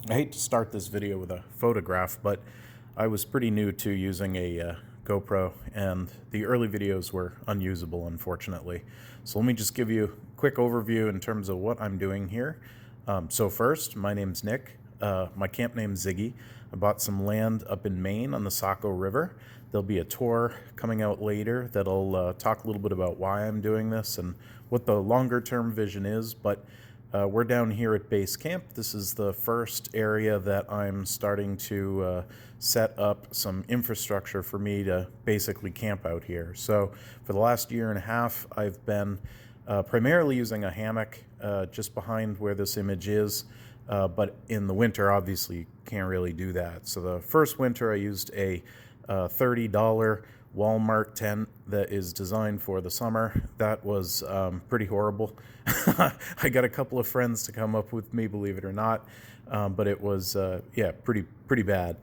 I hate to start this video with a photograph, but I was pretty new to using a GoPro, and the early videos were unusable, unfortunately. So let me just give you a quick overview in terms of what I'm doing here. So first, my name's Nick. My camp name's Ziggy. I bought some land up in Maine on the Saco River. There'll be a tour coming out later that'll talk a little bit about why I'm doing this and what the longer term vision is, but we're down here at base camp. This is the first area that I'm starting to set up some infrastructure for me to basically camp out here. So for the last year and a half, I've been primarily using a hammock just behind where this image is. But in the winter, obviously, you can't really do that. So the first winter, I used a $30 Walmart tent that is designed for the summer. That was pretty horrible. I got a couple of friends to come up with me, believe it or not, but it was yeah, pretty bad.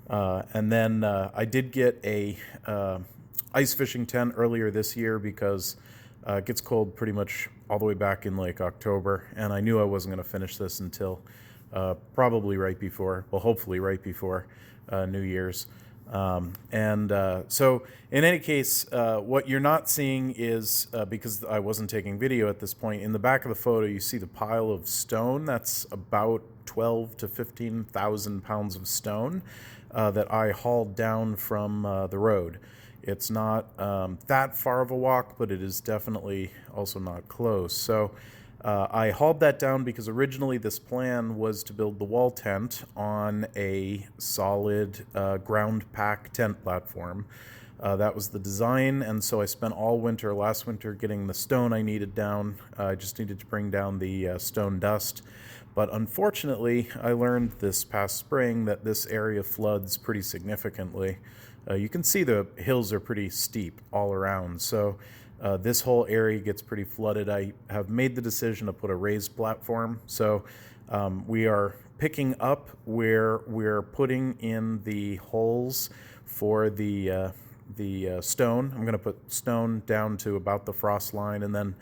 And then I did get a ice fishing tent earlier this year because it gets cold pretty much all the way back in like October, and I knew I wasn't going to finish this until probably right before, well, hopefully right before New Year's. So in any case, what you're not seeing is, because I wasn't taking video at this point, in the back of the photo you see the pile of stone. That's about 12 to 15,000 pounds of stone that I hauled down from the road. It's not that far of a walk, but it is definitely also not close. So I hauled that down because originally this plan was to build the wall tent on a solid ground pack tent platform. That was the design, and so I spent all winter, last winter, getting the stone I needed down. I just needed to bring down the stone dust. But unfortunately, I learned this past spring that this area floods pretty significantly. You can see the hills are pretty steep all around, so this whole area gets pretty flooded. I have made the decision to put a raised platform, so we are picking up where we're putting in the holes for the stone. I'm going to put stone down to about the frost line, and then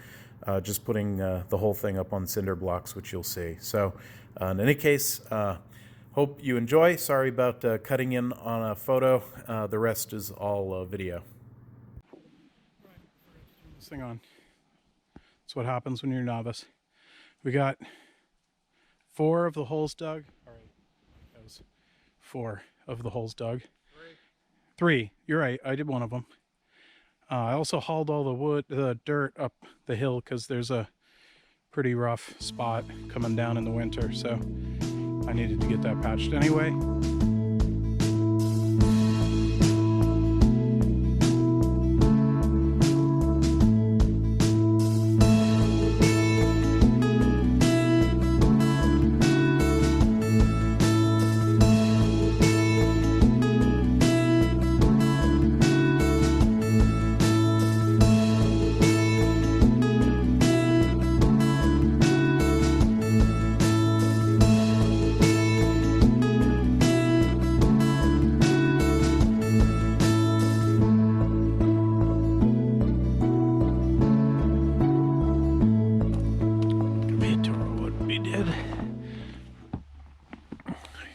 just putting the whole thing up on cinder blocks, which you'll see. So in any case, hope you enjoy. Sorry about cutting in on a photo. The rest is all video. This thing on. That's what happens when you're a novice. We got 4 of the holes dug. All right, that was 4 of the holes dug. 3. You're right. I did one of them. I also hauled all the dirt up the hill because there's a pretty rough spot coming down in the winter. So I needed to get that patched anyway.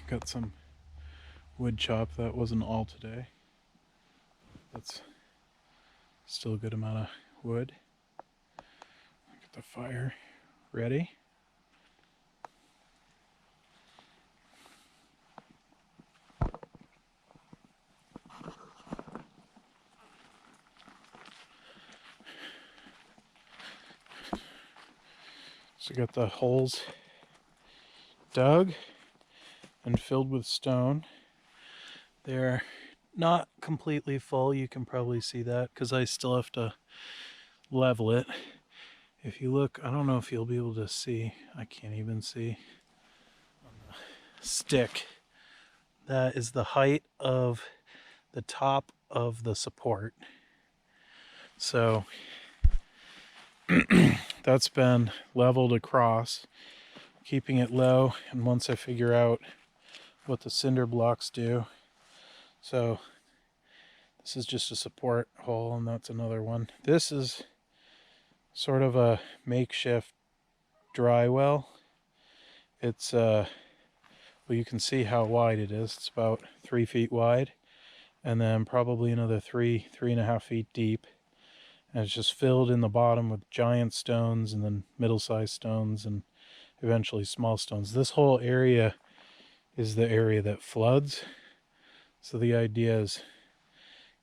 Got some wood chop. That wasn't all today. That's still a good amount of wood. Get the fire ready. So got the holes dug and filled with stone. They're not completely full. You can probably see that because I still have to level it. If you look, I don't know if you'll be able to see. I can't even see on the stick. That is the height of the top of the support. So that's been leveled across, keeping it low, and once I figure out what the cinder blocks do. So this is just a support hole, and that's another one. This is sort of a makeshift dry well. It's Well, you can see how wide it is. It's about 3 feet wide, and then probably another 3.5 feet deep. And it's just filled in the bottom with giant stones, and then middle-sized stones, and eventually small stones. This whole area is the area that floods. So the idea is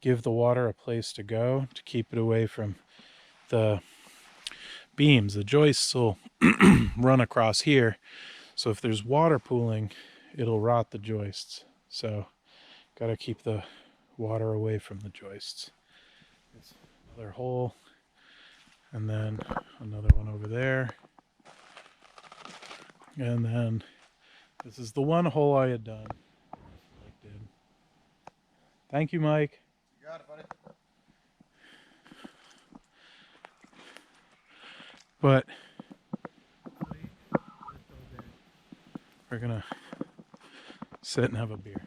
give the water a place to go to keep it away from the beams. The joists will run across here. So if there's water pooling, it'll rot the joists. So got to keep the water away from the joists. There's another hole, and then another one over there. And then this is the one hole I had done. Thank you, Mike. You got it, buddy. But we're gonna sit and have a beer.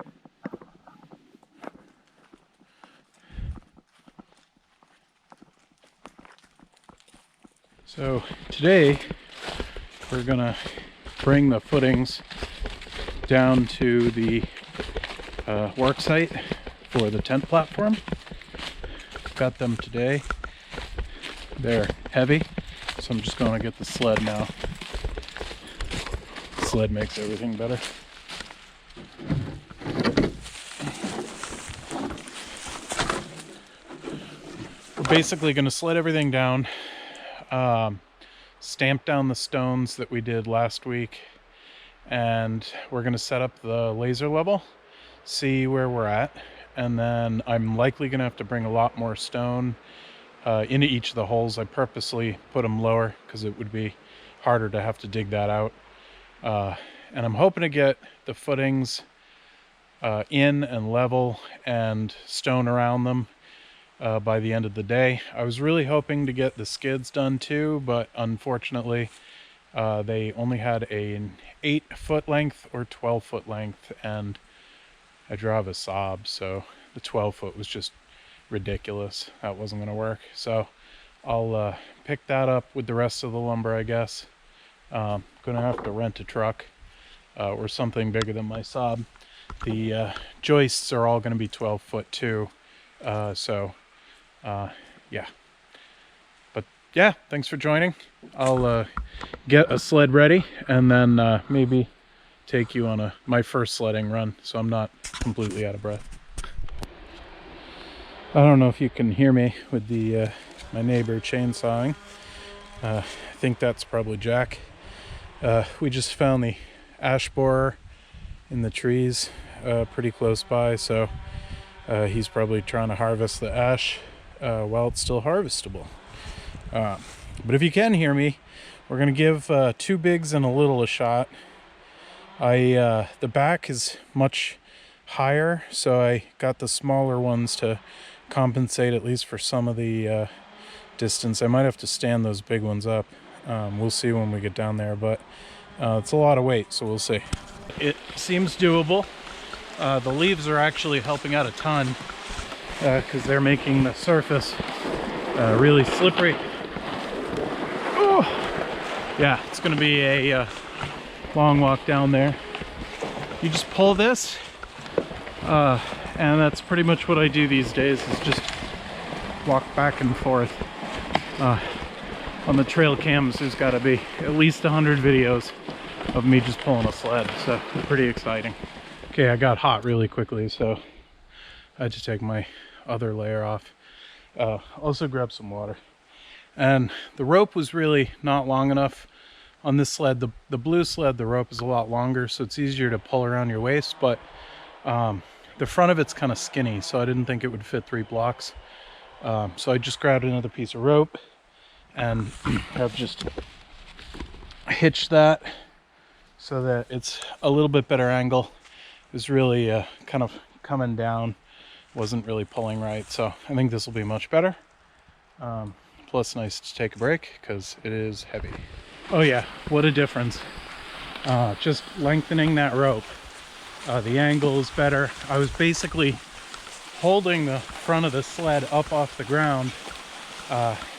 So today we're gonna bring the footings down to the work site for the tent platform. Got them today. They're heavy, so I'm just going to get the sled now. The sled makes everything better. We're basically going to sled everything down, stamp down the stones that we did last week, and we're going to set up the laser level, see where we're at, and then I'm likely going to have to bring a lot more stone into each of the holes. I purposely put them lower because it would be harder to have to dig that out. And I'm hoping to get the footings in and level and stone around them by the end of the day. I was really hoping to get the skids done too, but unfortunately they only had an 8-foot length or 12-foot length, and I drive a Saab, so the 12-foot was just ridiculous. That wasn't going to work. So I'll pick that up with the rest of the lumber, I guess. Gonna have to rent a truck or something bigger than my Saab. The joists are all going to be 12-foot too. Yeah. But yeah, thanks for joining. I'll get a sled ready and then maybe take you on my first sledding run, so I'm not completely out of breath. I don't know if you can hear me with the my neighbor chainsawing. I think that's probably Jack. We just found the ash borer in the trees pretty close by, so he's probably trying to harvest the ash while it's still harvestable. But if you can hear me, we're going to give two bigs and a little a shot. The back is much higher, so I got the smaller ones to compensate at least for some of the distance. I might have to stand those big ones up. We'll see when we get down there, but it's a lot of weight, so we'll see. It seems doable. The leaves are actually helping out a ton because they're making the surface really slippery. Oh, yeah, it's going to be a long walk down there. You just pull this, and that's pretty much what I do these days, is just walk back and forth. On the trail cams, there's got to be at least 100 videos of me just pulling a sled, so it's pretty exciting. Okay, I got hot really quickly, so I had to take my other layer off. Also grab some water. And the rope was really not long enough on this sled. The blue sled, the rope is a lot longer, so it's easier to pull around your waist, but the front of it's kind of skinny, so I didn't think it would fit 3 blocks. So I just grabbed another piece of rope and I've just hitched that so that it's a little bit better angle. It was really kind of coming down, wasn't really pulling right, so I think this will be much better. Plus nice to take a break because it is heavy. Oh yeah, what a difference. Just lengthening that rope. The angle is better. I was basically holding the front of the sled up off the ground.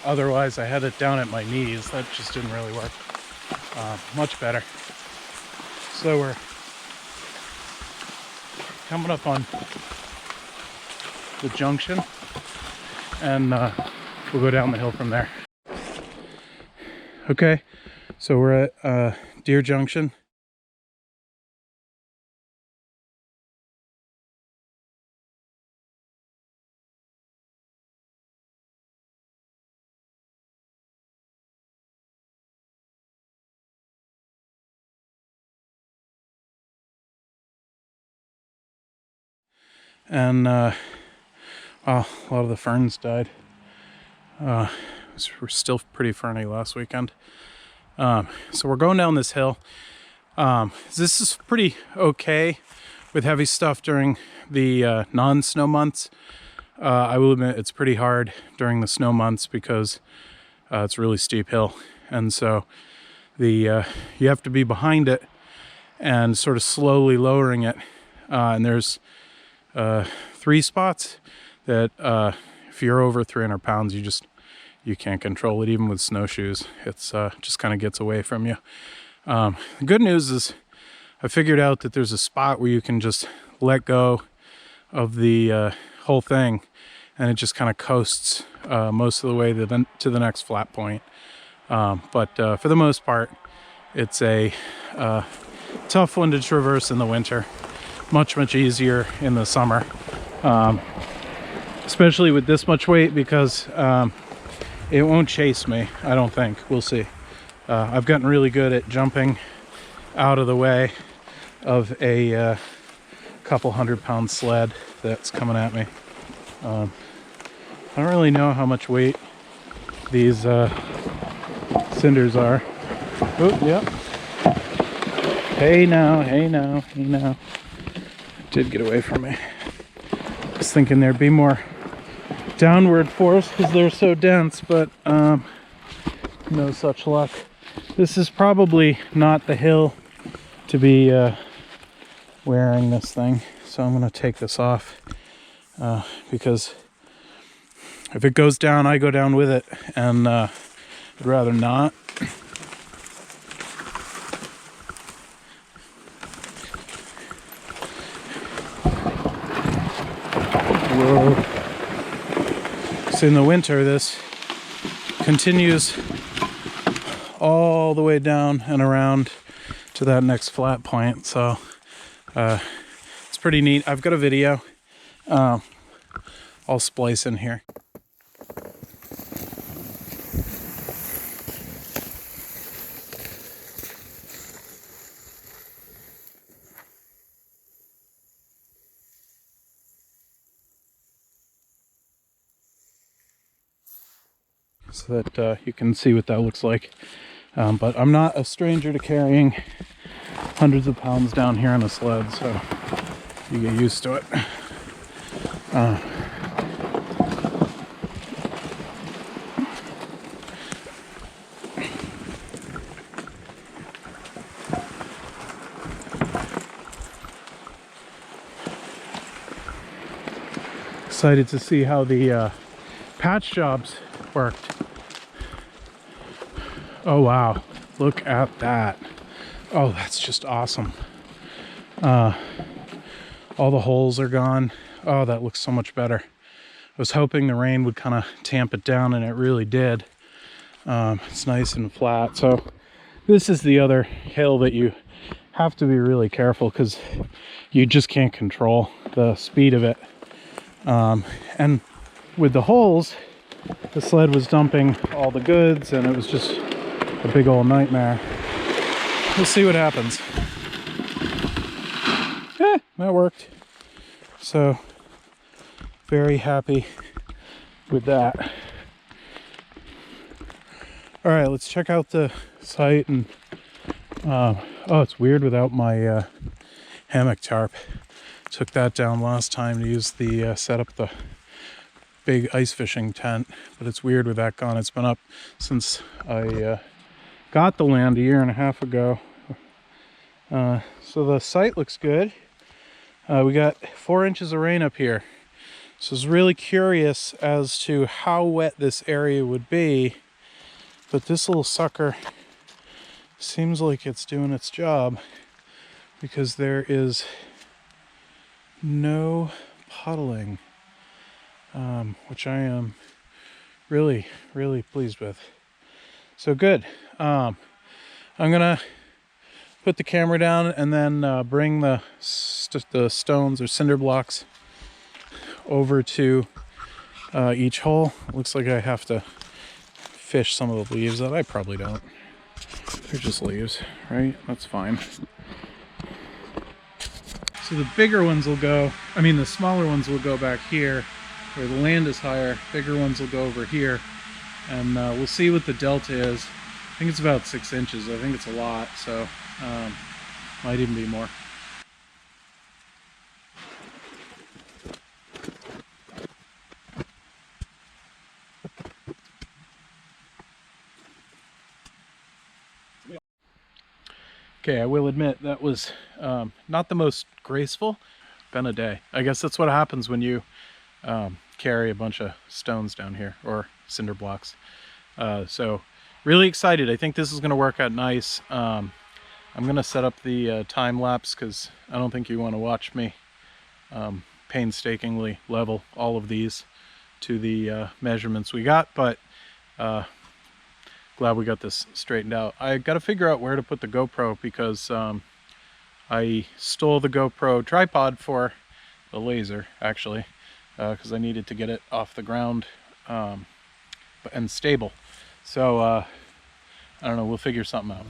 Otherwise I had it down at my knees. That just didn't really work. Much better. So we're coming up on the junction, and we'll go down the hill from there. Okay, so we're at Deer Junction. And well, a lot of the ferns died. We're still pretty ferny last weekend. So we're going down this hill. This is pretty okay with heavy stuff during the non-snow months. I will admit it's pretty hard during the snow months because it's a really steep hill, and so you have to be behind it and sort of slowly lowering it. And there's 3 spots that if you're over 300 pounds, you can't control it, even with snowshoes. It's just kind of gets away from you. The good news is I figured out that there's a spot where you can just let go of the whole thing, and it just kind of coasts most of the way to the next flat point. But for the most part, it's a tough one to traverse in the winter. Much easier in the summer, especially with this much weight, because it won't chase me, I don't think. We'll see. I've gotten really good at jumping out of the way of a couple 100-pound sled that's coming at me. I don't really know how much weight these cinders are. Oh, yep. Hey now, hey now, hey now. Did get away from me. I was thinking there'd be more downward force because they're so dense, but no such luck. This is probably not the hill to be wearing this thing, so I'm going to take this off because if it goes down, I go down with it, and I'd rather not. Whoa. So in the winter, this continues all the way down and around to that next flat point. So it's pretty neat. I've got a video I'll splice in here. So that you can see what that looks like. But I'm not a stranger to carrying hundreds of pounds down here on a sled, so you get used to it. Excited to see how the patch jobs worked. Oh wow, look at that. Oh, that's just awesome. All the holes are gone. Oh, that looks so much better. I was hoping the rain would kind of tamp it down, and it really did. It's nice and flat. So this is the other hill that you have to be really careful because you just can't control the speed of it. And with the holes, the sled was dumping all the goods, and it was just a big old nightmare. We'll see what happens. That worked. So very happy with that. All right, let's check out the site. And oh, it's weird without my hammock tarp. Took that down last time to use the set up the big ice fishing tent, but it's weird with that gone. It's been up since I got the land a year and a half ago. So the site looks good. We got 4 inches of rain up here, so I was really curious as to how wet this area would be, but this little sucker seems like it's doing its job, because there is no puddling, which I am really, really pleased with. So good. I'm gonna put the camera down and then bring the stones or cinder blocks over to each hole. Looks like I have to fish some of the leaves that I probably don't. They're just leaves, right? That's fine. So the bigger ones will go, the smaller ones will go back here where the land is higher. Bigger ones will go over here, and we'll see what the delta is. I think it's about 6 inches. I think it's a lot, so might even be more. Okay, I will admit that was not the most graceful. Been a day. I guess that's what happens when you carry a bunch of stones down here, or cinder blocks. So really excited. I think this is going to work out nice. I'm going to set up the time lapse because I don't think you want to watch me painstakingly level all of these to the measurements we got, but glad we got this straightened out. I got to figure out where to put the GoPro because I stole the GoPro tripod for the laser, actually, because I needed to get it off the ground and stable. So I don't know, we'll figure something out.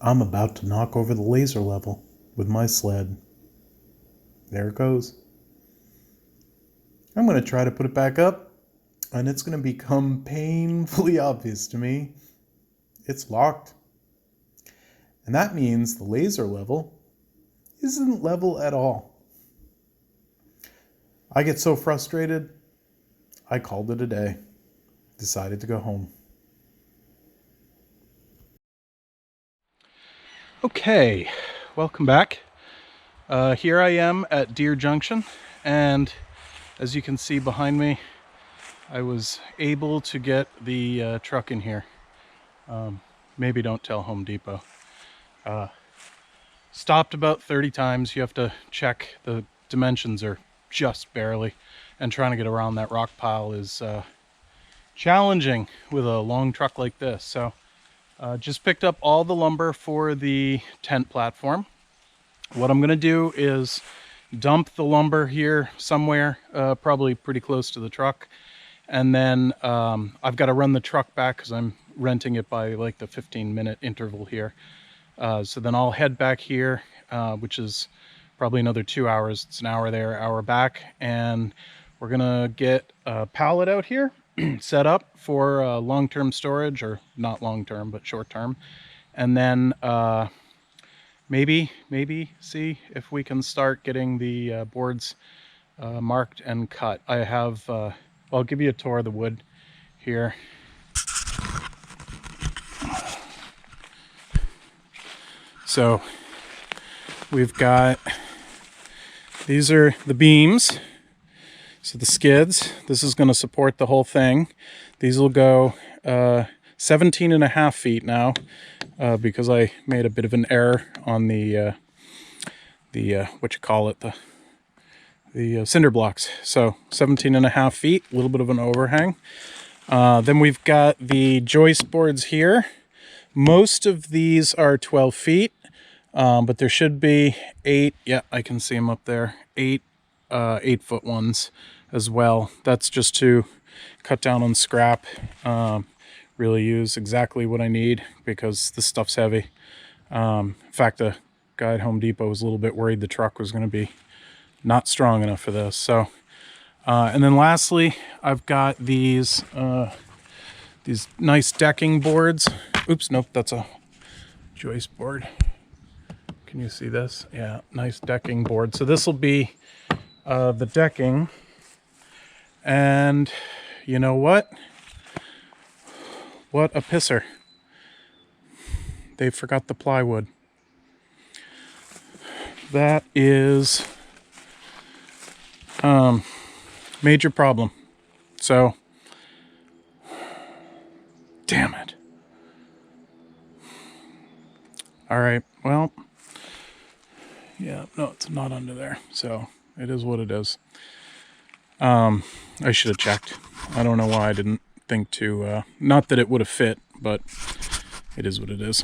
I'm about to knock over the laser level with my sled. There it goes. I'm going to try to put it back up, and it's going to become painfully obvious to me. It's locked. And that means the laser level isn't level at all. I get so frustrated, I called it a day. Decided to go home. Okay, welcome back. Here I am at Deer Junction, and as you can see behind me, I was able to get the truck in here. maybe don't tell Home Depot. Stopped about 30 times. You have to check the dimensions are just barely, and trying to get around that rock pile is challenging with a long truck like this. So just picked up all the lumber for the tent platform. What I'm gonna do is dump the lumber here somewhere, probably pretty close to the truck, and then I've got to run the truck back because I'm renting it by like the 15-minute interval here. So then I'll head back here, which is probably another 2 hours. It's an hour there, hour back, and we're gonna get a pallet out here set up for long-term storage, or not long-term, but short-term, and then maybe see if we can start getting the boards marked and cut. I have, I'll give you a tour of the wood here. So we've got, these are the beams. So the skids, this is going to support the whole thing. These will go 17.5 feet now, because I made a bit of an error on the cinder blocks. So 17.5 feet, a little bit of an overhang. Then we've got the joist boards here. Most of these are 12 feet, but there should be 8. Yeah, I can see them up there. 8-foot ones as well. That's just to cut down on scrap. Really use exactly what I need because this stuff's heavy. In fact, the guy at Home Depot was a little bit worried the truck was going to be not strong enough for this. So, and then lastly, I've got these nice decking boards. Oops, nope, that's a joist board. Can you see this? Yeah, nice decking board. So this will be the decking. And you know what? What a pisser. They forgot the plywood. That is major problem. So, damn it. All right, well, yeah, no, it's not under there. So it is what it is. I should have checked. I don't know why I didn't think to, not that it would have fit, but it is what it is.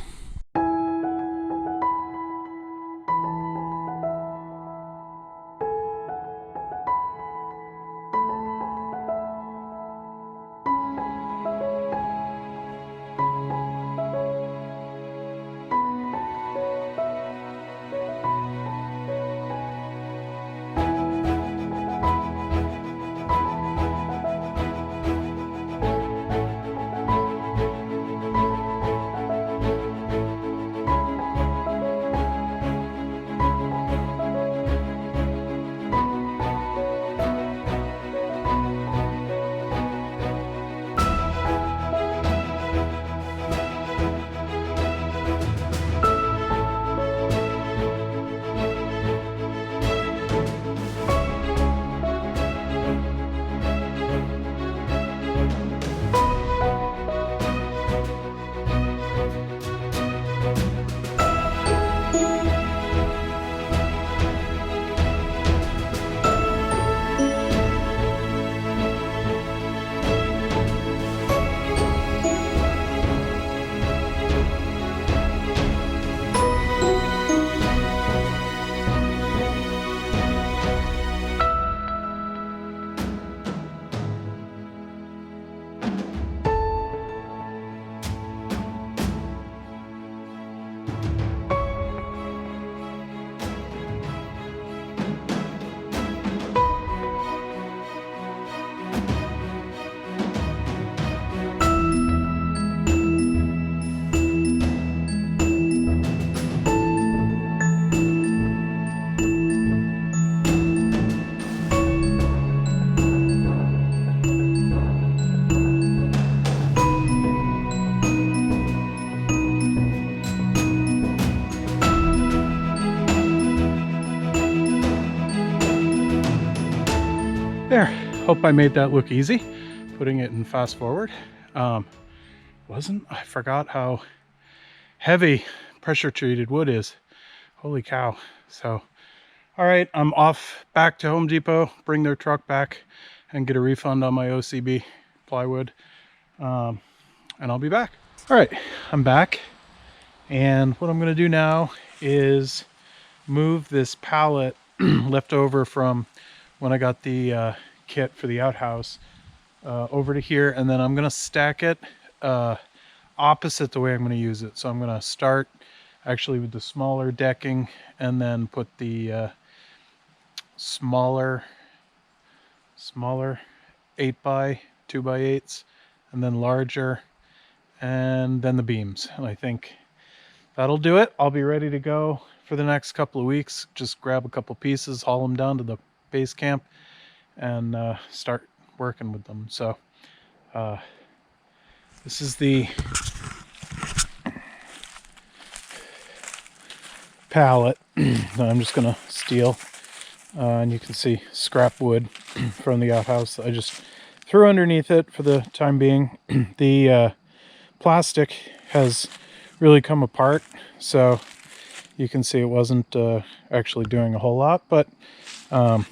There, hope I made that look easy, putting it in fast forward. I forgot how heavy pressure treated wood is. Holy cow. So, all right, I'm off back to Home Depot, bring their truck back and get a refund on my OCB plywood. And I'll be back. All right, I'm back. And what I'm gonna do now is move this pallet left over from when I got the kit for the outhouse over to here, and then I'm gonna stack it opposite the way I'm going to use it. So I'm going to start actually with the smaller decking and then put the smaller 8 by 2 by 8s and then larger, and then the beams. And I think that'll do it. I'll be ready to go for the next couple of weeks. Just grab a couple pieces, haul them down to the base camp, and start working with them. So this is the pallet that I'm just gonna steal, and you can see scrap wood from the outhouse that I just threw underneath it for the time being. The plastic has really come apart, so you can see it wasn't actually doing a whole lot, but I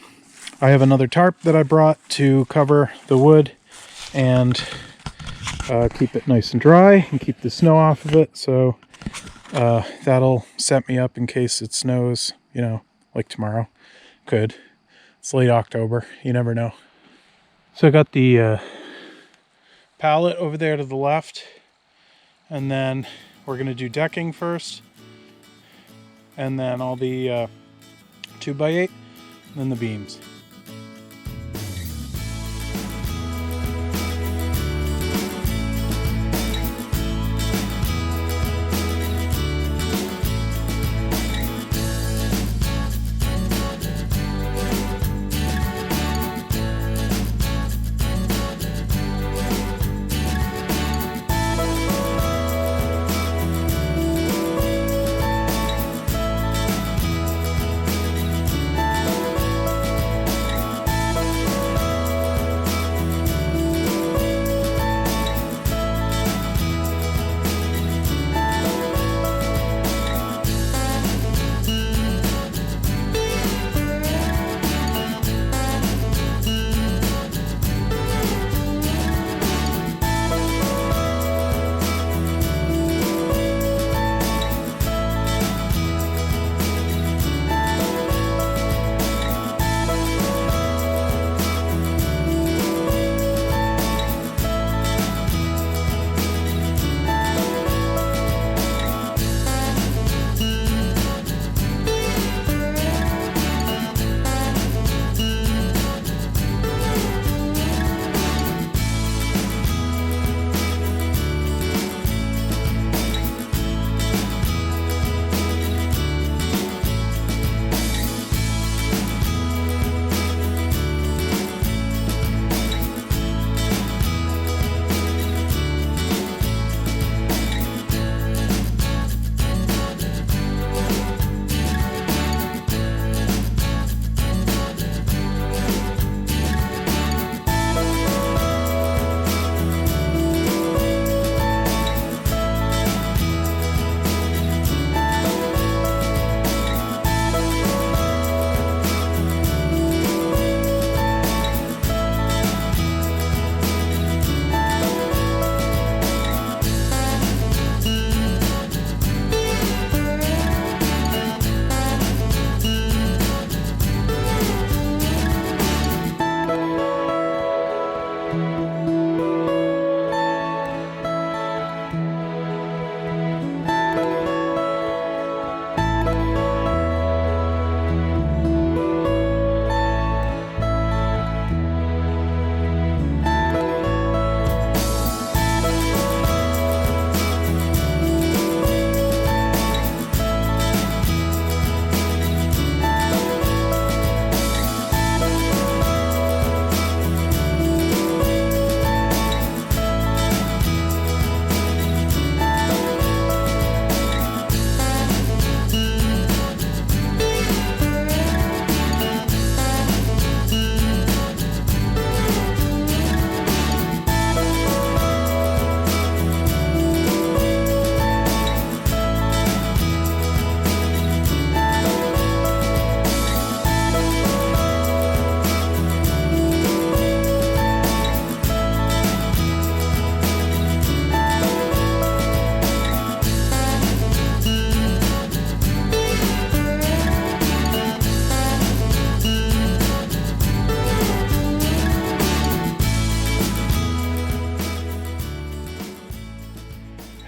have another tarp that I brought to cover the wood and keep it nice and dry and keep the snow off of it. So that'll set me up in case it snows, you know, like tomorrow. Could. It's late October, you never know. So I got the pallet over there to the left, and then we're gonna do decking first, and then all the 2 by 8, and then the beams.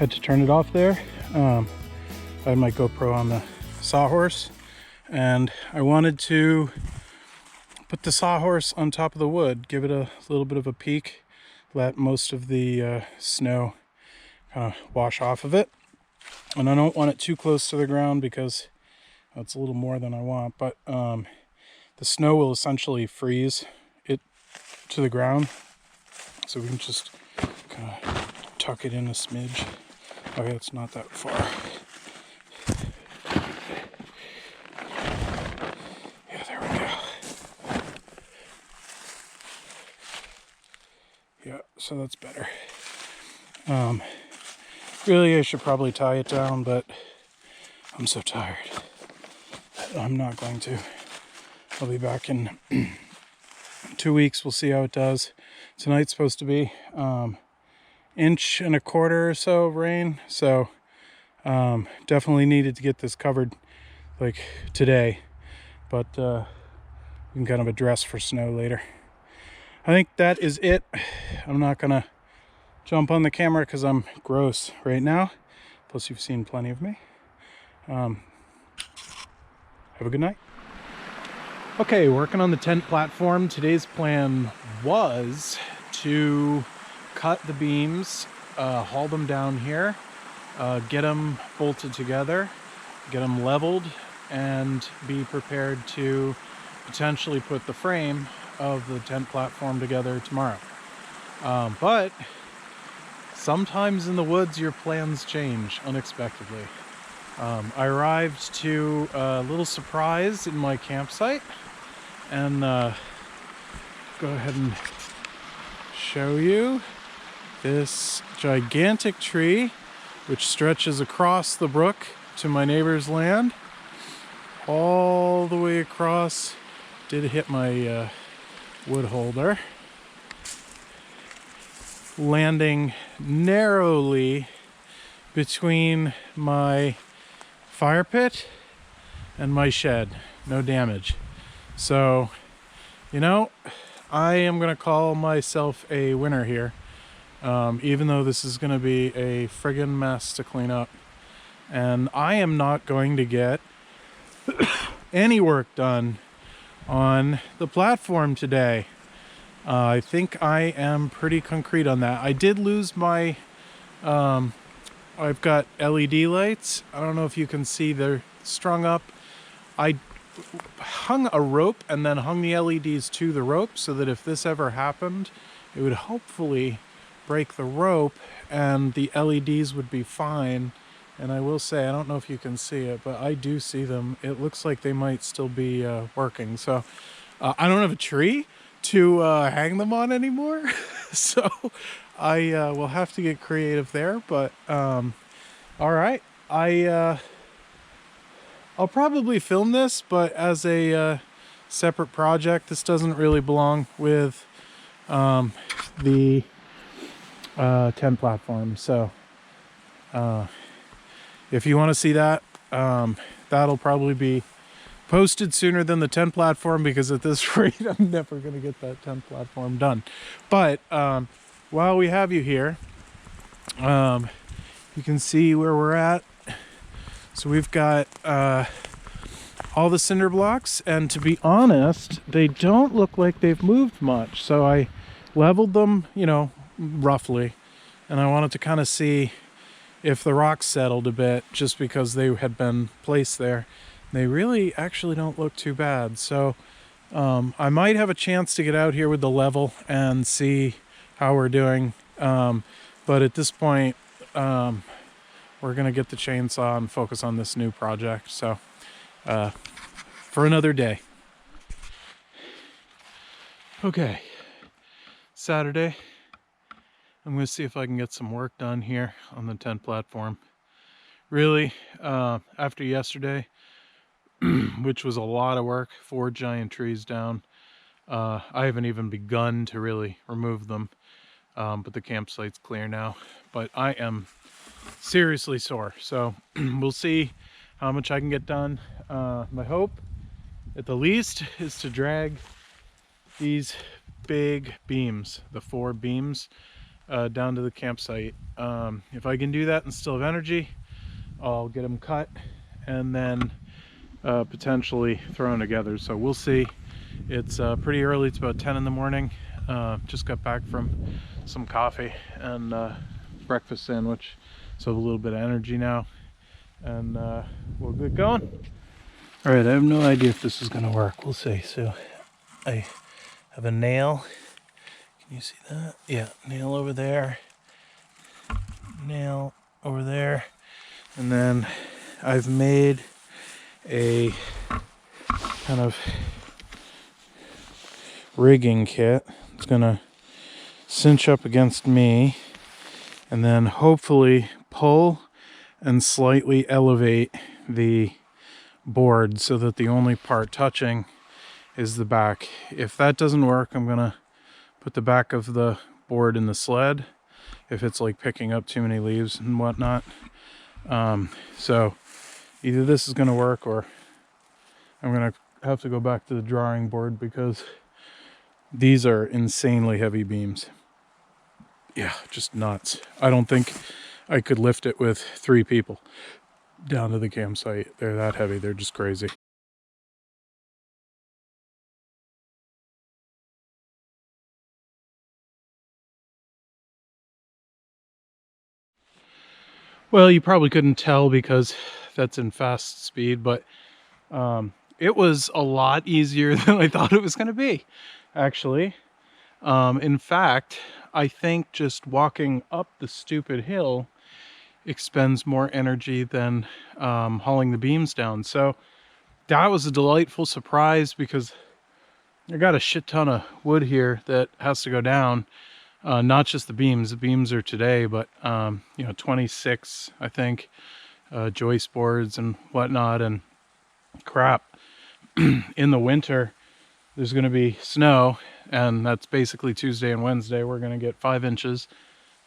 had to turn it off there. I had my GoPro on the sawhorse, and I wanted to put the sawhorse on top of the wood, give it a little bit of a peek, let most of the snow kind of wash off of it. And I don't want it too close to the ground because that's a little more than I want, but the snow will essentially freeze it to the ground. So we can just kind of tuck it in a smidge. Okay, it's not that far. Yeah, there we go. Yeah, so that's better. Really, I should probably tie it down, but I'm so tired that I'm not going to. I'll be back in 2 weeks. We'll see how it does. Tonight's supposed to be 1.25 inches or so of rain, so definitely needed to get this covered like today, but we can kind of address for snow later. I think that is it. I'm not gonna jump on the camera because I'm gross right now, plus you've seen plenty of me. Have a good night. Okay, working on the tent platform. Today's plan was to cut the beams, haul them down here, get them bolted together, get them leveled, and be prepared to potentially put the frame of the tent platform together tomorrow. But sometimes in the woods your plans change unexpectedly. I arrived to a little surprise in my campsite, and go ahead and show you this gigantic tree which stretches across the brook to my neighbor's land, all the way across. Did hit my wood holder, landing narrowly between my fire pit and my shed. No damage. So, you know, I am gonna call myself a winner here, even though this is gonna be a friggin' mess to clean up, and I am not going to get any work done on the platform today. I think I am pretty concrete on that. I did lose my I've got LED lights. I don't know if you can see, they're strung up. I hung a rope and then hung the LEDs to the rope so that if this ever happened, it would hopefully break the rope and the LEDs would be fine. And I will say, I don't know if you can see it, but I do see them. It looks like they might still be working. So I don't have a tree to hang them on anymore. So I will have to get creative there, but all right. I'll probably film this, but as a separate project. This doesn't really belong with the tent platform. So if you want to see that, that'll probably be posted sooner than the tent platform, because at this rate I'm never going to get that tent platform done. But while we have you here, you can see where we're at. So we've got all the cinder blocks, and to be honest, they don't look like they've moved much. So I leveled them, you know, roughly, and I wanted to kind of see if the rocks settled a bit, just because they had been placed there. They really actually don't look too bad. So I might have a chance to get out here with the level and see how we're doing. But at this point, we're gonna get the chainsaw and focus on this new project. So for another day. Okay, Saturday. I'm gonna see if I can get some work done here on the tent platform. Really, after yesterday, which was a lot of work, 4 giant trees down, I haven't even begun to really remove them, but the campsite's clear now. But I am seriously sore, so we'll see how much I can get done. My hope, at the least, is to drag these big beams, the 4 beams, down to the campsite. If I can do that and still have energy, I'll get them cut and then potentially thrown together. So we'll see. It's pretty early. It's about 10 in the morning. Just got back from some coffee and breakfast sandwich, so a little bit of energy now, and we'll get going. All right, I have no idea if this is going to work. We'll see. So I have a nail. Can you see that? Yeah, nail over there, nail over there, and then I've made a kind of rigging kit. It's gonna cinch up against me and then hopefully pull and slightly elevate the board so that the only part touching is the back. If that doesn't work, I'm gonna put the back of the board in the sled if it's like picking up too many leaves and whatnot. So either this is gonna work or I'm gonna have to go back to the drawing board because these are insanely heavy beams. Yeah, just nuts. I don't think I could lift it with 3 people down to the campsite. They're that heavy. They're just crazy. Well, you probably couldn't tell because that's in fast speed, but it was a lot easier than I thought it was going to be, actually. In fact, I think just walking up the stupid hill expends more energy than hauling the beams down. So that was a delightful surprise because I got a shit ton of wood here that has to go down. Not just the beams. The beams are today, but you know, 26, I think, joist boards and whatnot, and crap. In the winter, there's going to be snow, and that's basically Tuesday and Wednesday. We're going to get 5 inches,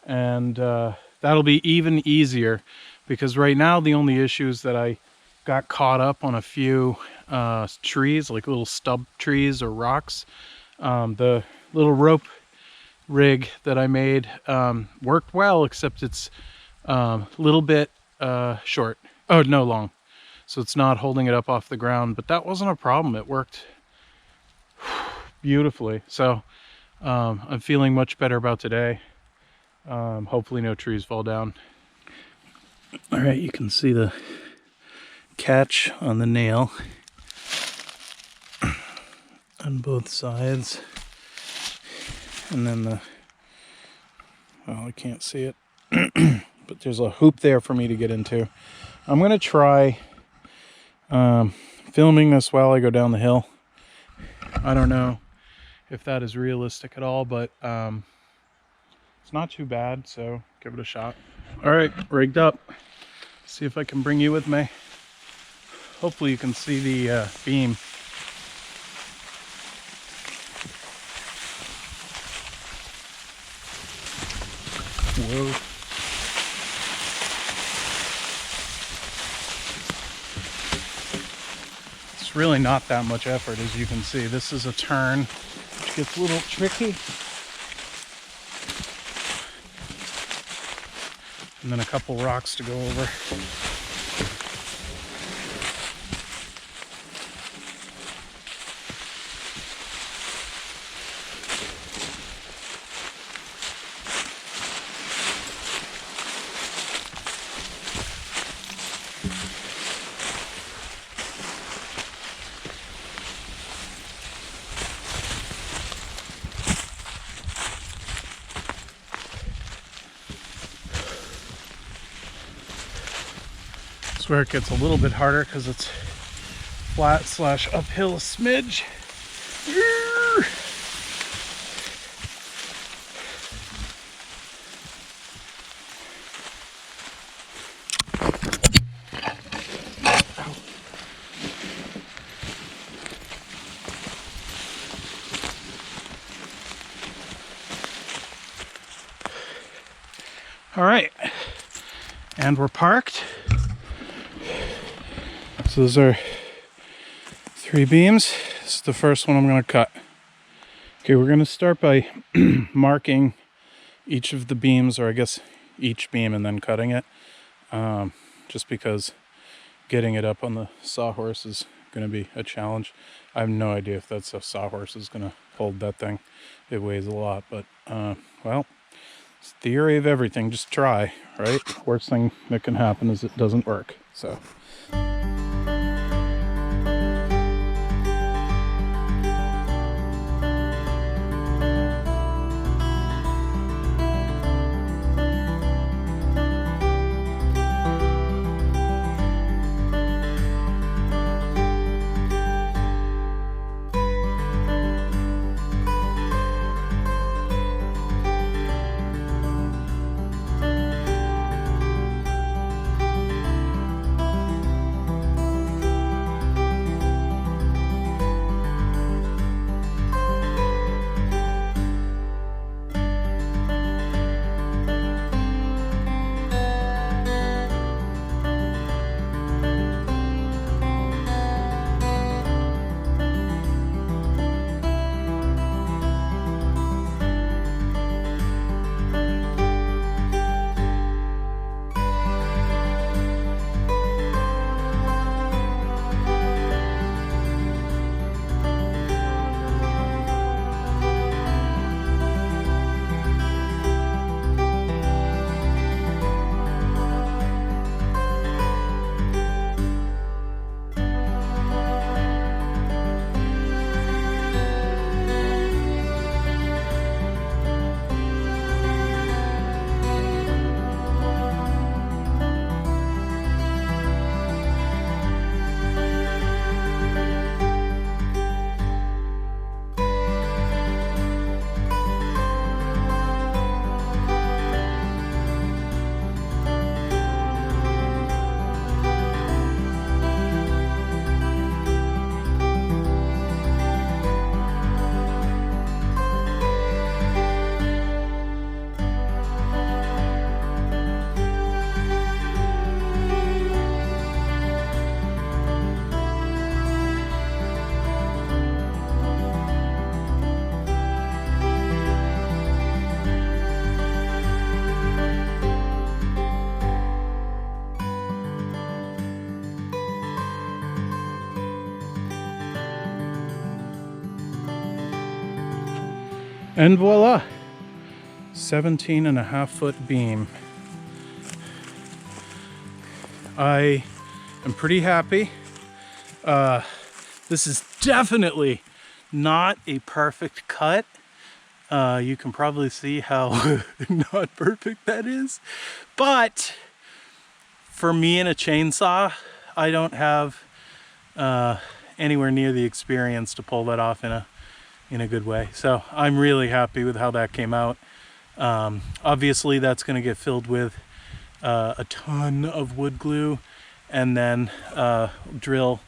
and that'll be even easier because right now the only issue is that I got caught up on a few trees, like little stub trees or rocks. The little rope rig that I made worked well, except it's a little bit short. Oh, no, long. So it's not holding it up off the ground, but that wasn't a problem. It worked beautifully. So I'm feeling much better about today. Hopefully no trees fall down. All right, you can see the catch on the nail on both sides. And then well, I can't see it, but there's a hoop there for me to get into. I'm going to try filming this while I go down the hill. I don't know if that is realistic at all, but it's not too bad, so give it a shot. All right, rigged up. See if I can bring you with me. Hopefully you can see the beam. Whoa. It's really not that much effort, as you can see. This is a turn, which gets a little tricky. And then a couple rocks to go over. That's where it gets a little bit harder because it's flat / uphill a smidge. All right, and we're parked. So those are 3 beams. This is the first one I'm going to cut. Okay, we're going to start by marking each of the beams, or I guess each beam and then cutting it, just because getting it up on the sawhorse is going to be a challenge. I have no idea if that's a sawhorse is going to hold that thing. It weighs a lot, but well, it's the theory of everything. Just try, right? Worst thing that can happen is it doesn't work. So. And voila, 17.5-foot beam. I am pretty happy. This is definitely not a perfect cut. You can probably see how not perfect that is. But for me and a chainsaw, I don't have anywhere near the experience to pull that off in a good way. So I'm really happy with how that came out. Obviously that's going to get filled with a ton of wood glue, and then drill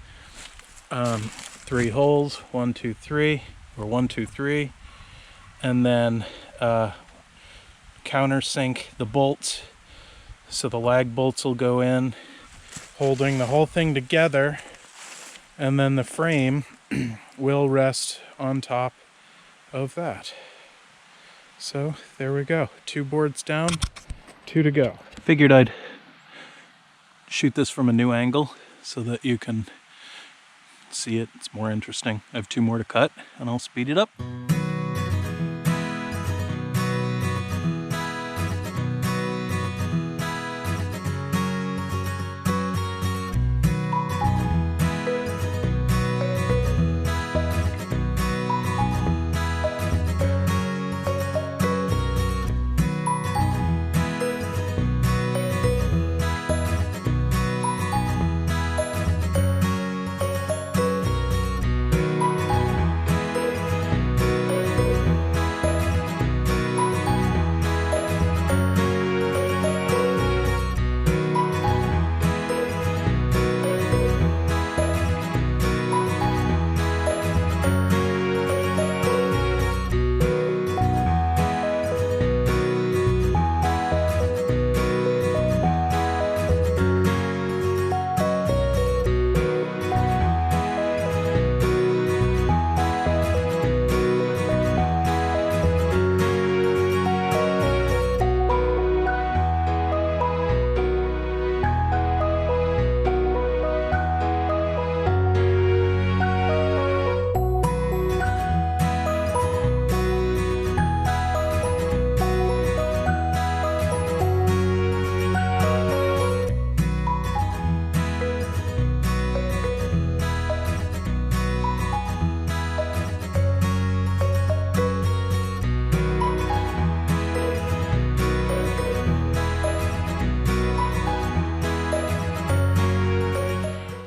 3 holes, 1, 2, 3, or 1, 2, 3, and then countersink the bolts, so the lag bolts will go in, holding the whole thing together, and then the frame will rest on top of that. So there we go, 2 boards down, 2 to go. Figured I'd shoot this from a new angle so that you can see it. It's more interesting. I have 2 more to cut and I'll speed it up.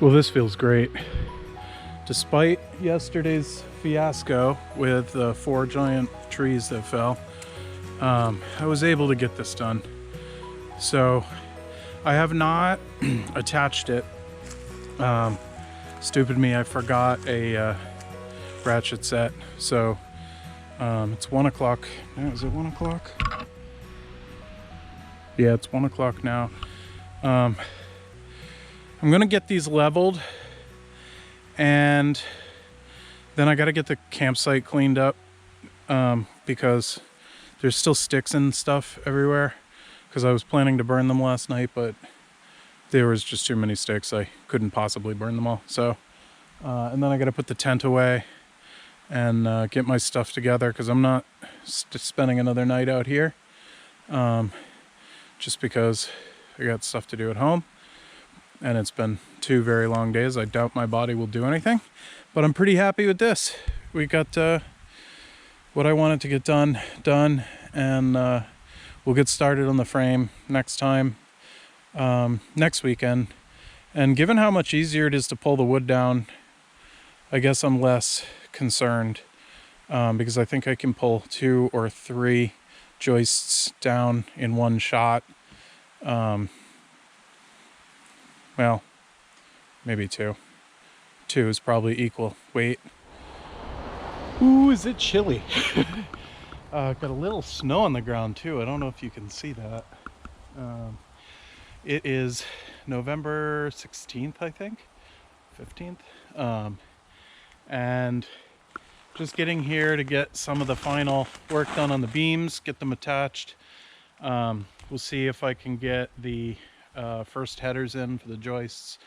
Well, this feels great. Despite yesterday's fiasco with the 4 giant trees that fell, I was able to get this done. So I have not attached it. Stupid me, I forgot a ratchet set. So it's 1 o'clock. Is it 1 o'clock? Yeah, it's 1 o'clock now. I'm gonna get these leveled, and then I gotta get the campsite cleaned up because there's still sticks and stuff everywhere, because I was planning to burn them last night, but there was just too many sticks. I couldn't possibly burn them all. So and then I gotta put the tent away and get my stuff together, because I'm not spending another night out here, just because I got stuff to do at home, and it's been 2 very long days. I doubt my body will do anything, but I'm pretty happy with this. We got what I wanted to get done, and we'll get started on the frame next time, next weekend. And given how much easier it is to pull the wood down, I guess I'm less concerned, because I think I can pull 2 or 3 joists down in one shot. Well, maybe 2. 2 is probably equal weight. Ooh, is it chilly? Got a little snow on the ground too. I don't know if you can see that. It is November 16th, I think, 15th. And just getting here to get some of the final work done on the beams, get them attached. We'll see if I can get the first headers in for the joists.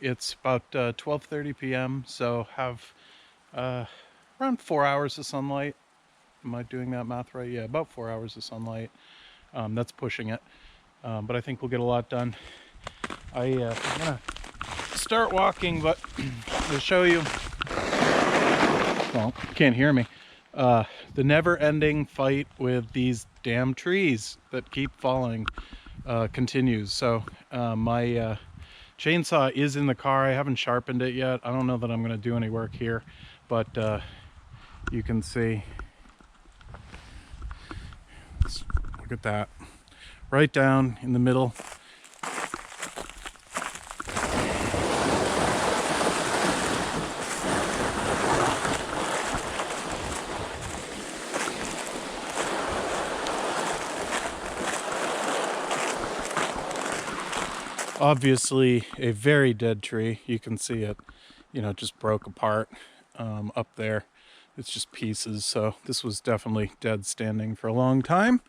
It's about 12:30 p.m. so have around 4 hours of sunlight. Am I doing that math right? Yeah, about 4 hours of sunlight. That's pushing it, but I think we'll get a lot done. I'm gonna start walking, but to show you, well, you can't hear me, the never-ending fight with these damn trees that keep falling continues. So my chainsaw is in the car. I haven't sharpened it yet. I don't know that I'm going to do any work here, but you can see, look at that, right down in the middle. Obviously a very dead tree. You can see it, you know, just broke apart up there. It's just pieces. So this was definitely dead standing for a long time,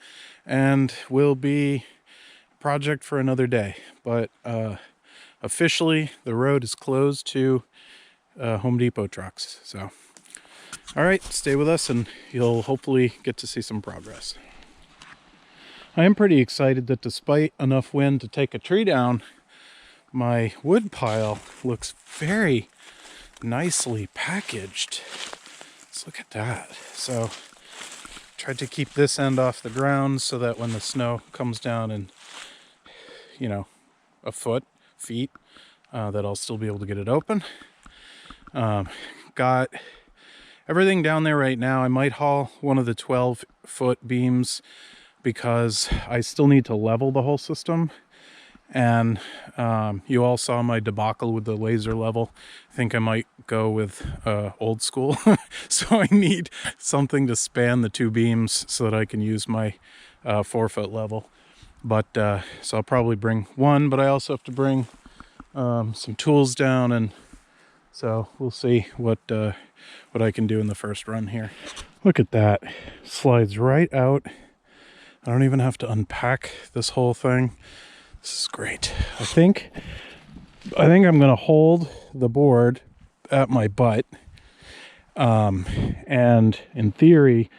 and will be a project for another day. But officially the road is closed to Home Depot trucks. So all right, stay with us and you'll hopefully get to see some progress. I am pretty excited that despite enough wind to take a tree down, my wood pile looks very nicely packaged. Let's look at that. So tried to keep this end off the ground so that when the snow comes down in, you know, a feet, that I'll still be able to get it open. Got everything down there right now. I might haul one of the 12-foot beams because I still need to level the whole system. And you all saw my debacle with the laser level. I think I might go with old school. So I need something to span the 2 beams so that I can use my 4-foot level. But so I'll probably bring one, but I also have to bring some tools down, and so we'll see what I can do in the first run here. Look at that. Slides right out. I don't even have to unpack this whole thing. This is great. I think I'm gonna hold the board at my butt, and in theory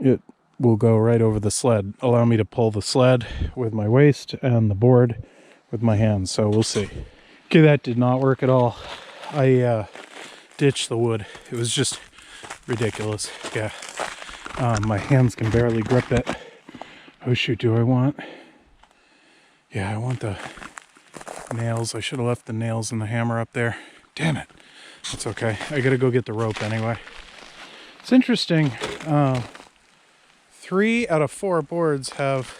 it will go right over the sled, allow me to pull the sled with my waist and the board with my hands. So we'll see. Okay, that did not work at all. I ditched the wood. It was just ridiculous. Yeah, my hands can barely grip it. Oh shoot, do I want? Yeah, I want the nails. I should have left the nails and the hammer up there. Damn it. That's okay. I gotta go get the rope anyway. It's interesting. 3 out of 4 boards have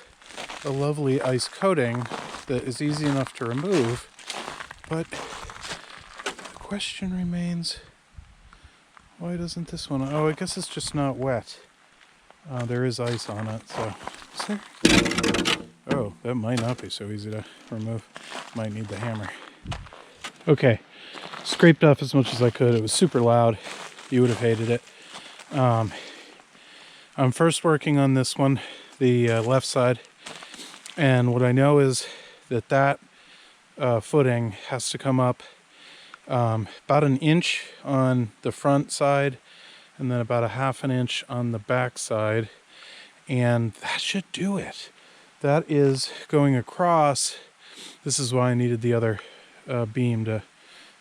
a lovely ice coating that is easy enough to remove, but the question remains, why doesn't this one? Oh, I guess it's just not wet. There is ice on it, so is there? Oh, that might not be so easy to remove. Might need the hammer. Okay, scraped off as much as I could. It was super loud. You would have hated it. I'm first working on this one, the left side, and what I know is that footing has to come up about an inch on the front side and then about a half an inch on the back side, and that should do it. That is going across. This is why I needed the other beam to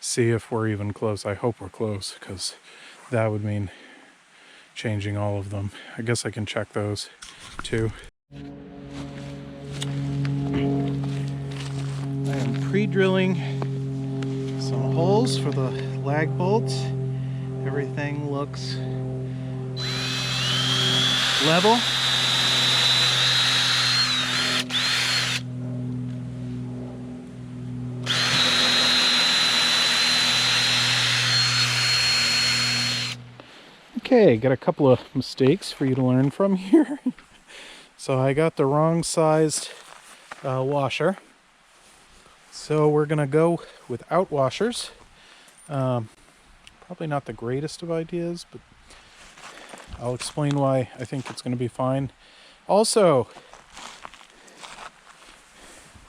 see if we're even close. I hope we're close, because that would mean changing all of them. I guess I can check those too. I am pre-drilling some holes for the lag bolts. Everything looks level. Okay, got a couple of mistakes for you to learn from here. So I got the wrong sized washer. So we're gonna go without washers. Probably not the greatest of ideas, but I'll explain why I think it's gonna be fine. Also,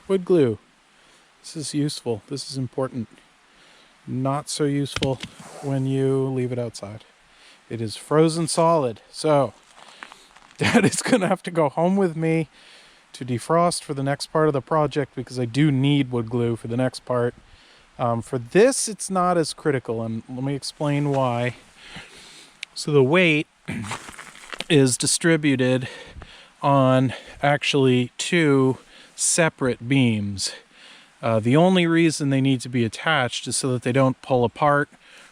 wood glue. This is useful. This is important. Not so useful when you leave it outside. It is frozen solid, so Dad is going to have to go home with me to defrost for the next part of the project, because I do need wood glue for the next part. For this, it's not as critical, and let me explain why. So the weight is distributed on actually 2 separate beams. The only reason they need to be attached is so that they don't pull apart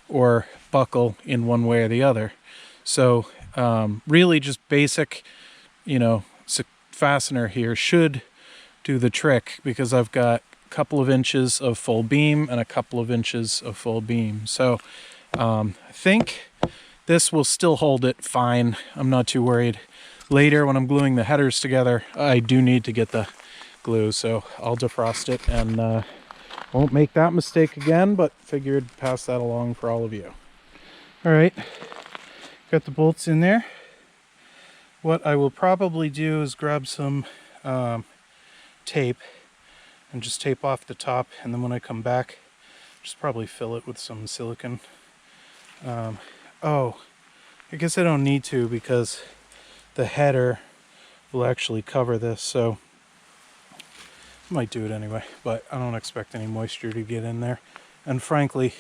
or buckle in one way or the other. So really just basic, fastener here should do the trick, because I've got a couple of inches of full beam and a couple of inches of full beam. So I think this will still hold it fine. I'm not too worried. Later when I'm gluing the headers together, I do need to get the glue, so I'll defrost it and won't make that mistake again, but figured pass that along for all of you. All right, got the bolts in there. What I will probably do is grab some tape and just tape off the top, and then when I come back, just probably fill it with some silicone. Oh, I guess I don't need to, because the header will actually cover this, so I might do it anyway, but I don't expect any moisture to get in there. And frankly,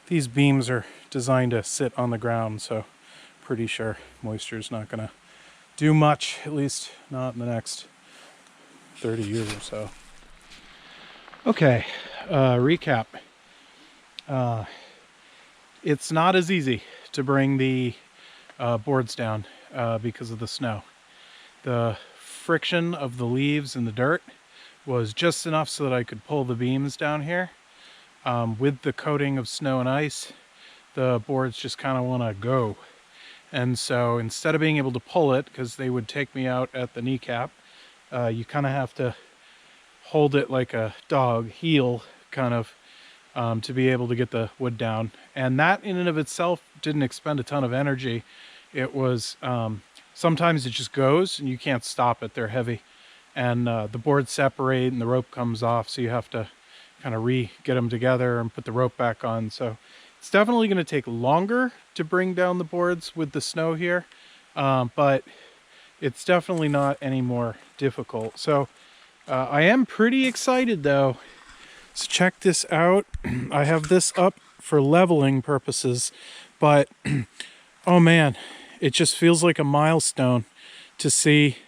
these beams are designed to sit on the ground, so pretty sure moisture is not going to do much, at least not in the next 30 years or so. Okay, recap. It's not as easy to bring the boards down because of the snow. The friction of the leaves and the dirt was just enough so that I could pull the beams down here. With the coating of snow and ice, the boards just kind of want to go. And so instead of being able to pull it, because they would take me out at the kneecap, you kind of have to hold it like a dog, heel kind of, to be able to get the wood down. And that in and of itself didn't expend a ton of energy. It was, sometimes it just goes and you can't stop it, they're heavy. And the boards separate and the rope comes off, so you have to kind of get them together and put the rope back on. So it's definitely going to take longer to bring down the boards with the snow here, but it's definitely not any more difficult. So I am pretty excited though. So check this out. I have this up for leveling purposes, but oh man, it just feels like a milestone to see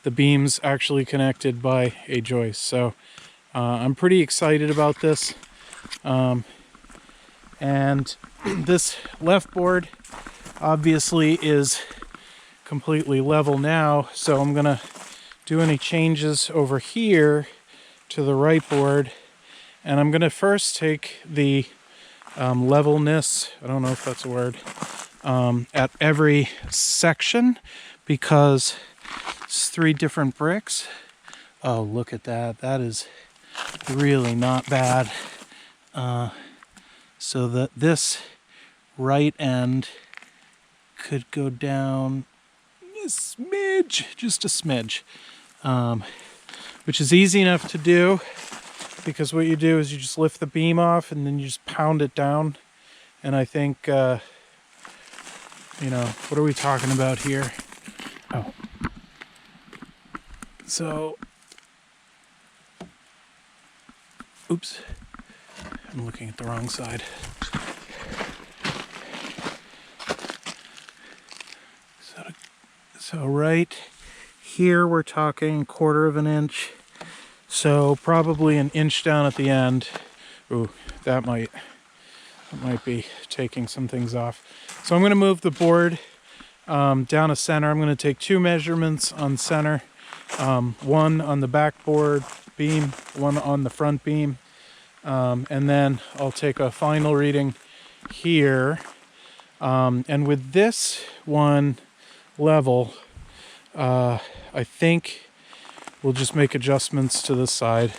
the beams actually connected by a joist. So I'm pretty excited about this. And this left board obviously is completely level now, so I'm gonna do any changes over here to the right board, and I'm gonna first take the levelness, I don't know if that's a word, at every section, because it's 3 different bricks. Oh, look at that. That is really not bad. So that this right end could go down a smidge, just a smidge, which is easy enough to do, because what you do is you just lift the beam off and then you just pound it down. And I think, what are we talking about here? Oh. So, oops, I'm looking at the wrong side. So right here we're talking 1/4 of an inch. So probably an inch down at the end. Ooh, that might be taking some things off. So I'm going to move the board down to center. I'm going to take 2 measurements on center, 1 on the backboard beam, 1 on the front beam, and then I'll take a final reading here. And with this one level, I think we'll just make adjustments to this side.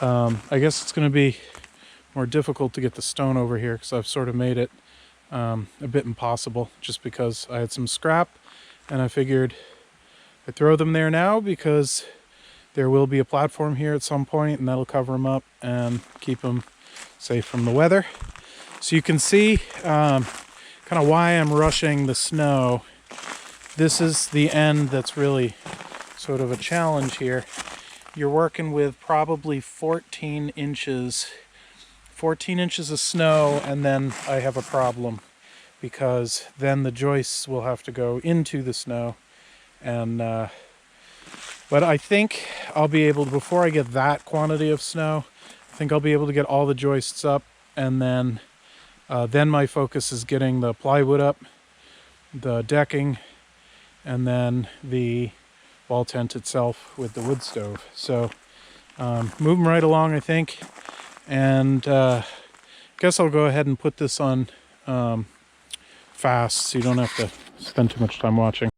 I guess it's going to be more difficult to get the stone over here, because I've sort of made it a bit impossible, just because I had some scrap and I figured I'd throw them there now, because there will be a platform here at some point, and that'll cover them up and keep them safe from the weather. So you can see kind of why I'm rushing the snow. This is the end that's really sort of a challenge here. You're working with probably 14 inches of snow, and then I have a problem, because then the joists will have to go into the snow. And but I think I'll be able to, before I get that quantity of snow, I think I'll be able to get all the joists up, and then my focus is getting the plywood up, the decking, and then the wall tent itself with the wood stove. So moving right along, I think. And guess I'll go ahead and put this on fast, so you don't have to spend too much time watching.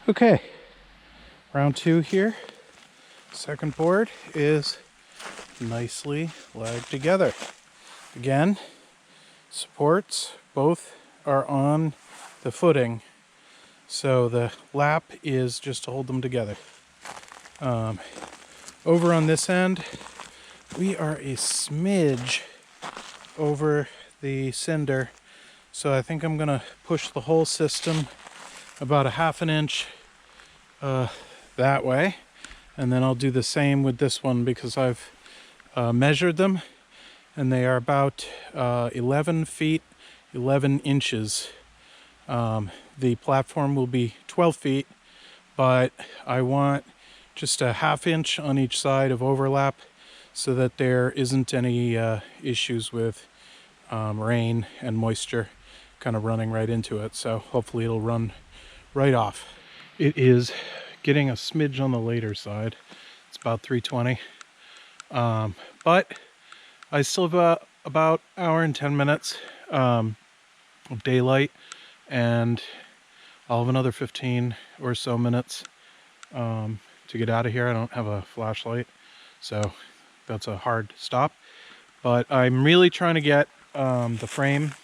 Okay, round 2 here. Second board is nicely lagged together. Again, supports both are on the footing, so the lap is just to hold them together. Over on this end, we are a smidge over the cinder, so I think I'm gonna push the whole system about a 1/2 inch that way, and then I'll do the same with this one, because I've measured them, and they are about 11 feet 11 inches. The platform will be 12 feet, but I want just a 1/2 inch on each side of overlap so that there isn't any issues with rain and moisture kind of running right into it. So hopefully it'll run right off. It is getting a smidge on the later side. It's about 3:20, but I still have about hour and 10 minutes of daylight, and I'll have another 15 or so minutes to get out of here. I don't have a flashlight, so that's a hard stop. But I'm really trying to get the frame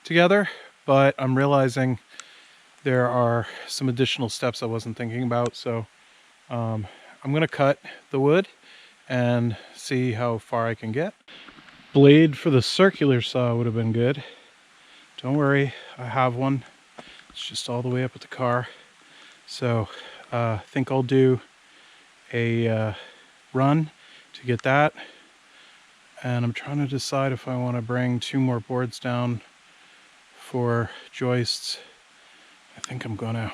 together, but I'm realizing there are some additional steps I wasn't thinking about. So I'm gonna cut the wood and see how far I can get. Blade for the circular saw would have been good. Don't worry, I have one. It's just all the way up at the car. So I think I'll do a run to get that. And I'm trying to decide if I want to bring 2 more boards down for joists. I think I'm gonna.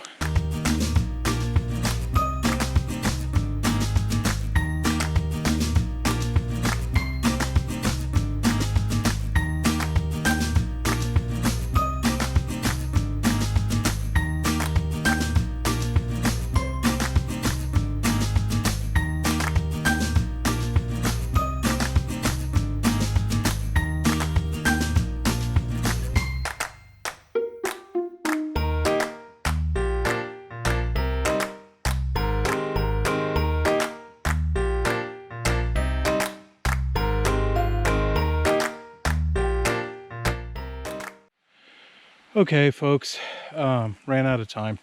Okay, folks, ran out of time,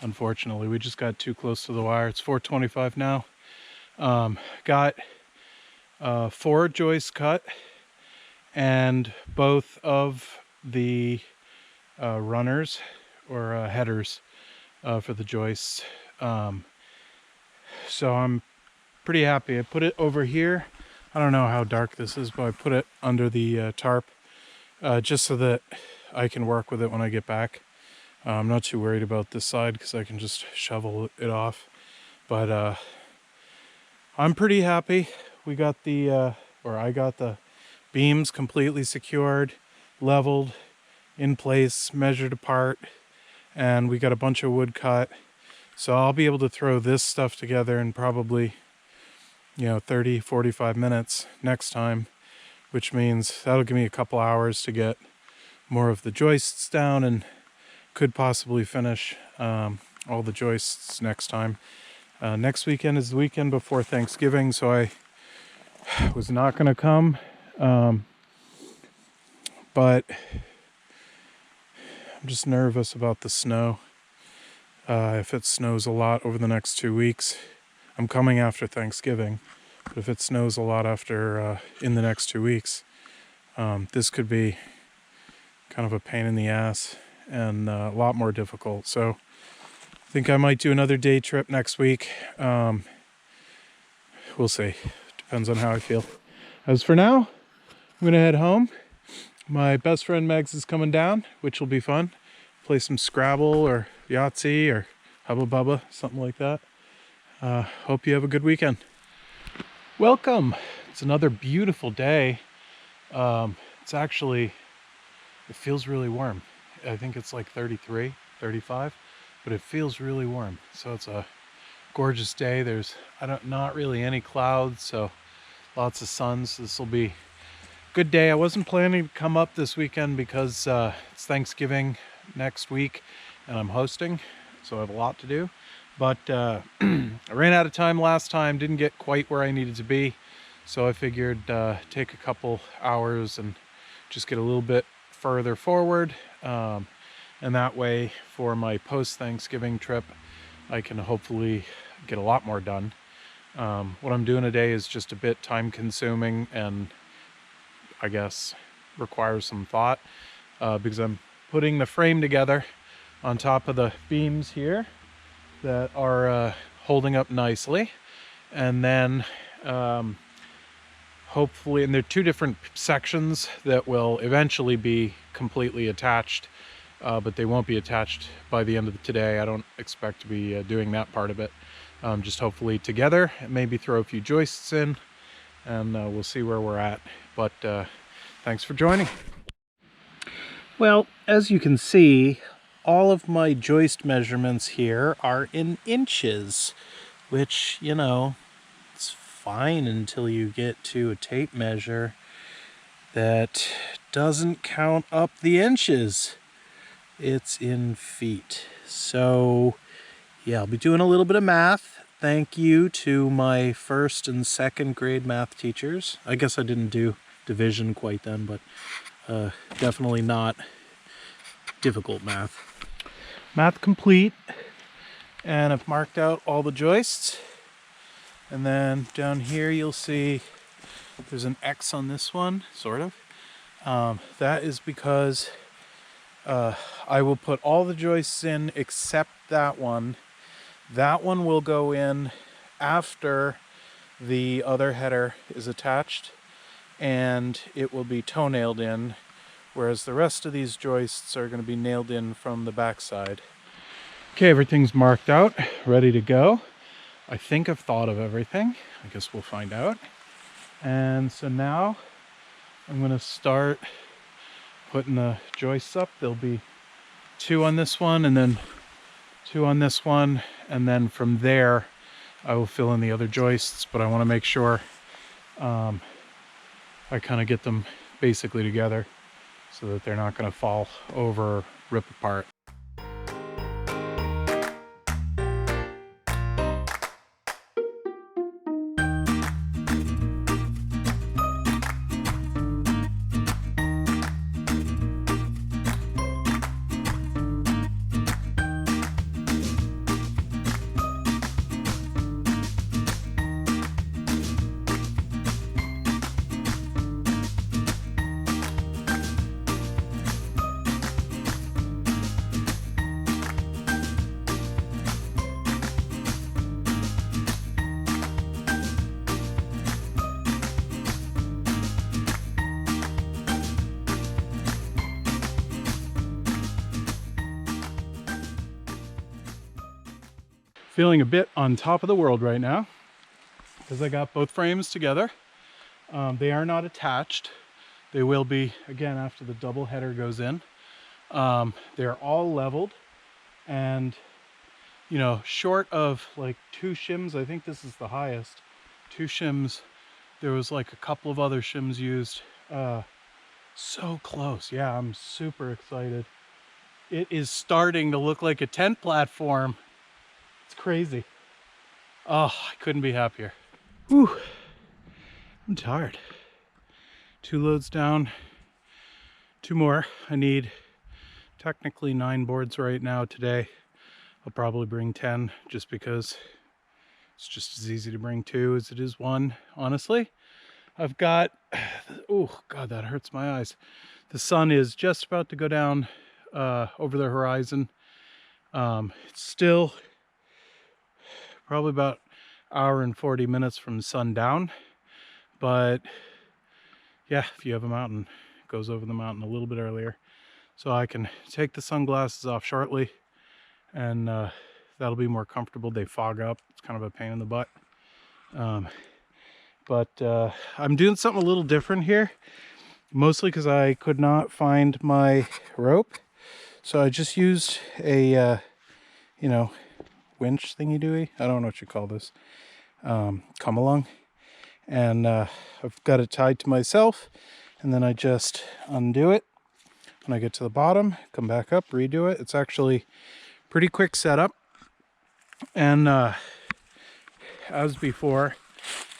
unfortunately. We just got too close to the wire. It's 4:25 now. Got 4 joists cut, and both of the runners or headers for the joists. So I'm pretty happy. I put it over here. I don't know how dark this is, but I put it under the tarp just so that I can work with it when I get back. I'm not too worried about this side because I can just shovel it off. But I'm pretty happy. We got the, I got the beams completely secured, leveled, in place, measured apart, and we got a bunch of wood cut. So I'll be able to throw this stuff together in probably, 30, 45 minutes next time, which means that'll give me a couple hours to get more of the joists down, and could possibly finish all the joists next time. Next weekend is the weekend before Thanksgiving, so I was not going to come, but I'm just nervous about the snow. If it snows a lot over the next 2 weeks, I'm coming after Thanksgiving, but if it snows a lot after in the next 2 weeks, this could be kind of a pain in the ass and a lot more difficult. So I think I might do another day trip next week. We'll see. Depends on how I feel. As for now, I'm gonna head home. My best friend Megs is coming down, which will be fun. Play some Scrabble or Yahtzee or Hubba Bubba, something like that. Hope you have a good weekend. Welcome. It's another beautiful day. It's actually, it feels really warm. I think it's like 33, 35, but it feels really warm. So it's a gorgeous day. There's not really any clouds, so lots of sun. So this will be a good day. I wasn't planning to come up this weekend because it's Thanksgiving next week and I'm hosting, so I have a lot to do. But I ran out of time last time, didn't get quite where I needed to be, so I figured take a couple hours and just get a little bit further forward, and that way for my post-Thanksgiving trip I can hopefully get a lot more done. What I'm doing today is just a bit time consuming and I guess requires some thought, because I'm putting the frame together on top of the beams here that are holding up nicely, and then hopefully, and there are 2 different sections that will eventually be completely attached, but they won't be attached by the end of today. I don't expect to be doing that part of it. just hopefully together, maybe throw a few joists in, and we'll see where we're at. But thanks for joining. Well, as you can see, all of my joist measurements here are in inches, which, you know, it's fine until you get to a tape measure that doesn't count up the inches. It's in feet. So yeah, I'll be doing a little bit of math. Thank you to my first and second grade math teachers. I guess I didn't do division quite then, but definitely not difficult math. Math complete, and I've marked out all the joists. And then down here you'll see there's an X on this one, sort of. That is because I will put all the joists in except that one. That one will go in after the other header is attached, and it will be toe nailed in, whereas the rest of these joists are going to be nailed in from the back side. Okay, everything's marked out, ready to go. I think I've thought of everything. I guess we'll find out. And so now I'm going to start putting the joists up. There'll be 2 on this one, and then 2 on this one, and then from there I will fill in the other joists, but I want to make sure I kind of get them basically together so that they're not going to fall over or rip apart. Feeling a bit on top of the world right now because I got both frames together. They are not attached. They will be, again, after the double header goes in. They're all leveled, and, you know, short of like 2 shims, I think this is the highest, 2 shims. There was like a couple of other shims used. So close. Yeah, I'm super excited. It is starting to look like a tent platform. It's crazy. Oh, I couldn't be happier. Whew. I'm tired. 2 loads down. 2 more. I need technically 9 boards right now today. I'll probably bring 10 just because it's just as easy to bring 2 as it is 1, honestly. I've got, oh God, that hurts my eyes. The sun is just about to go down over the horizon. It's still probably about an hour and 40 minutes from sundown, but yeah, if you have a mountain, it goes over the mountain a little bit earlier, so I can take the sunglasses off shortly, and that'll be more comfortable. They fog up. It's kind of a pain in the butt, but I'm doing something a little different here, mostly because I could not find my rope, so I just used a you know, winch thingy dooey. I don't know what you call this. Come along. And I've got it tied to myself, and then I just undo it when I get to the bottom, come back up, redo it. It's actually pretty quick setup, and as before,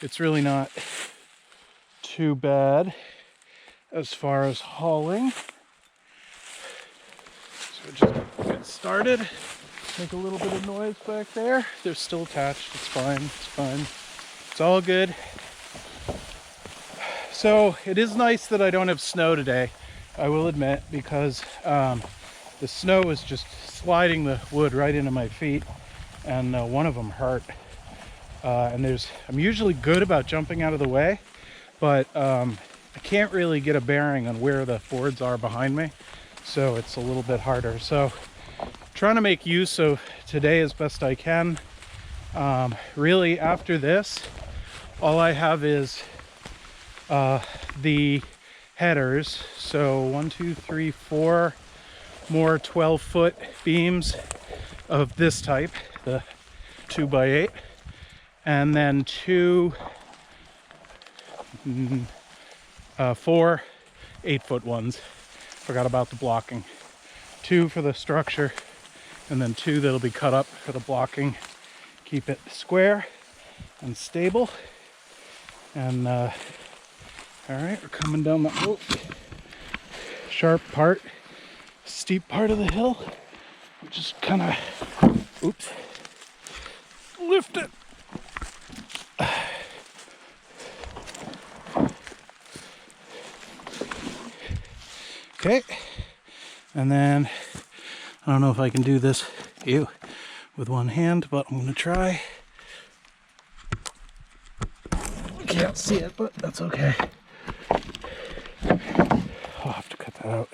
it's really not too bad as far as hauling. So just get started. Make a little bit of noise back there. They're still attached. It's fine. It's fine. It's all good. So it is nice that I don't have snow today, I will admit, because the snow is just sliding the wood right into my feet, and one of them hurt. And I'm usually good about jumping out of the way, but I can't really get a bearing on where the boards are behind me, so it's a little bit harder. So trying to make use of today as best I can, Really, after this, all I have is the headers. So 1, 2, 3, 4 more 12-foot beams of this type, the 2x8, and then four 8-foot ones. Forgot about the blocking. 2 for the structure, and then 2 that'll be cut up for the blocking. Keep it square and stable. And all right, we're coming down the sharp part, steep part of the hill. Just kind of, oops, lift it. Okay, and then I don't know if I can do this with one hand, but I'm gonna try. Can't see it, but that's okay. I'll have to cut that out.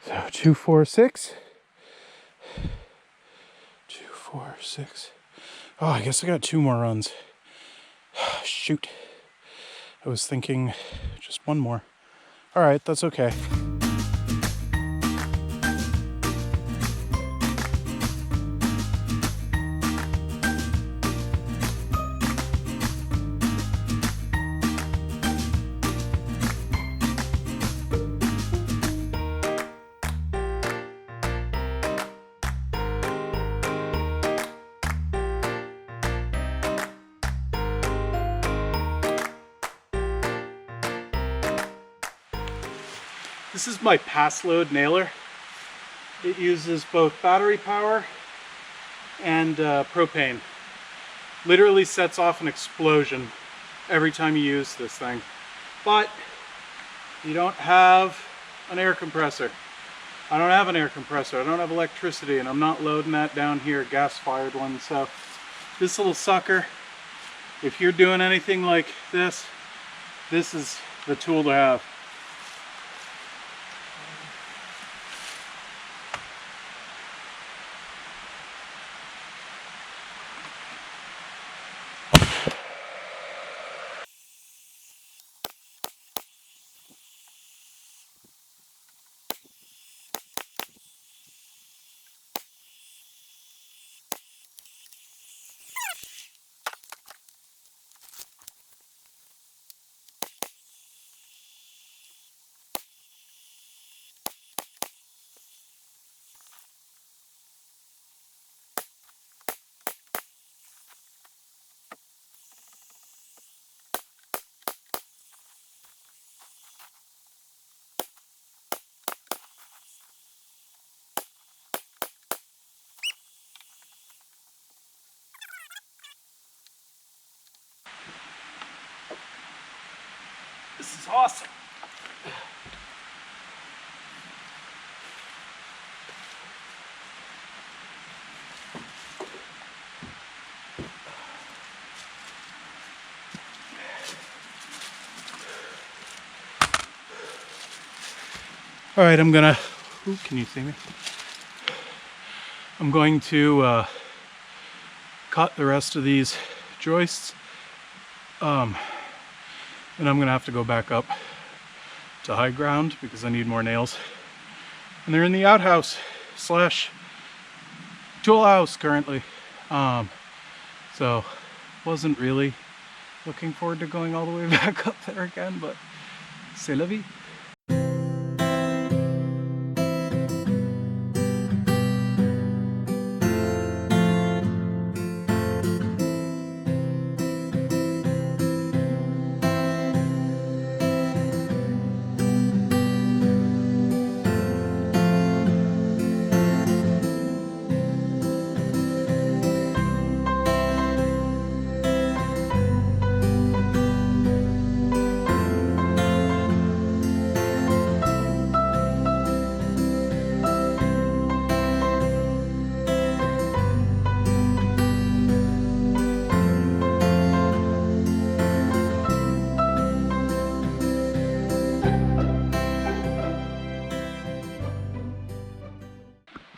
So 2, 4, 6. 2, 4, 6. Oh, I guess I got 2 more runs. Shoot. I was thinking just 1 more. All right, that's okay. This is my pass load nailer. It uses both battery power and propane. Literally sets off an explosion every time you use this thing. But you don't have an air compressor. I don't have an air compressor. I don't have electricity, and I'm not loading that down here, gas-fired one. So this little sucker, if you're doing anything like this, this is the tool to have. This is awesome. All right, I'm gonna, can you see me? I'm going to cut the rest of these joists. And I'm gonna have to go back up to high ground because I need more nails. And they're in the outhouse slash tool house currently. So wasn't really looking forward to going all the way back up there again, but c'est la vie.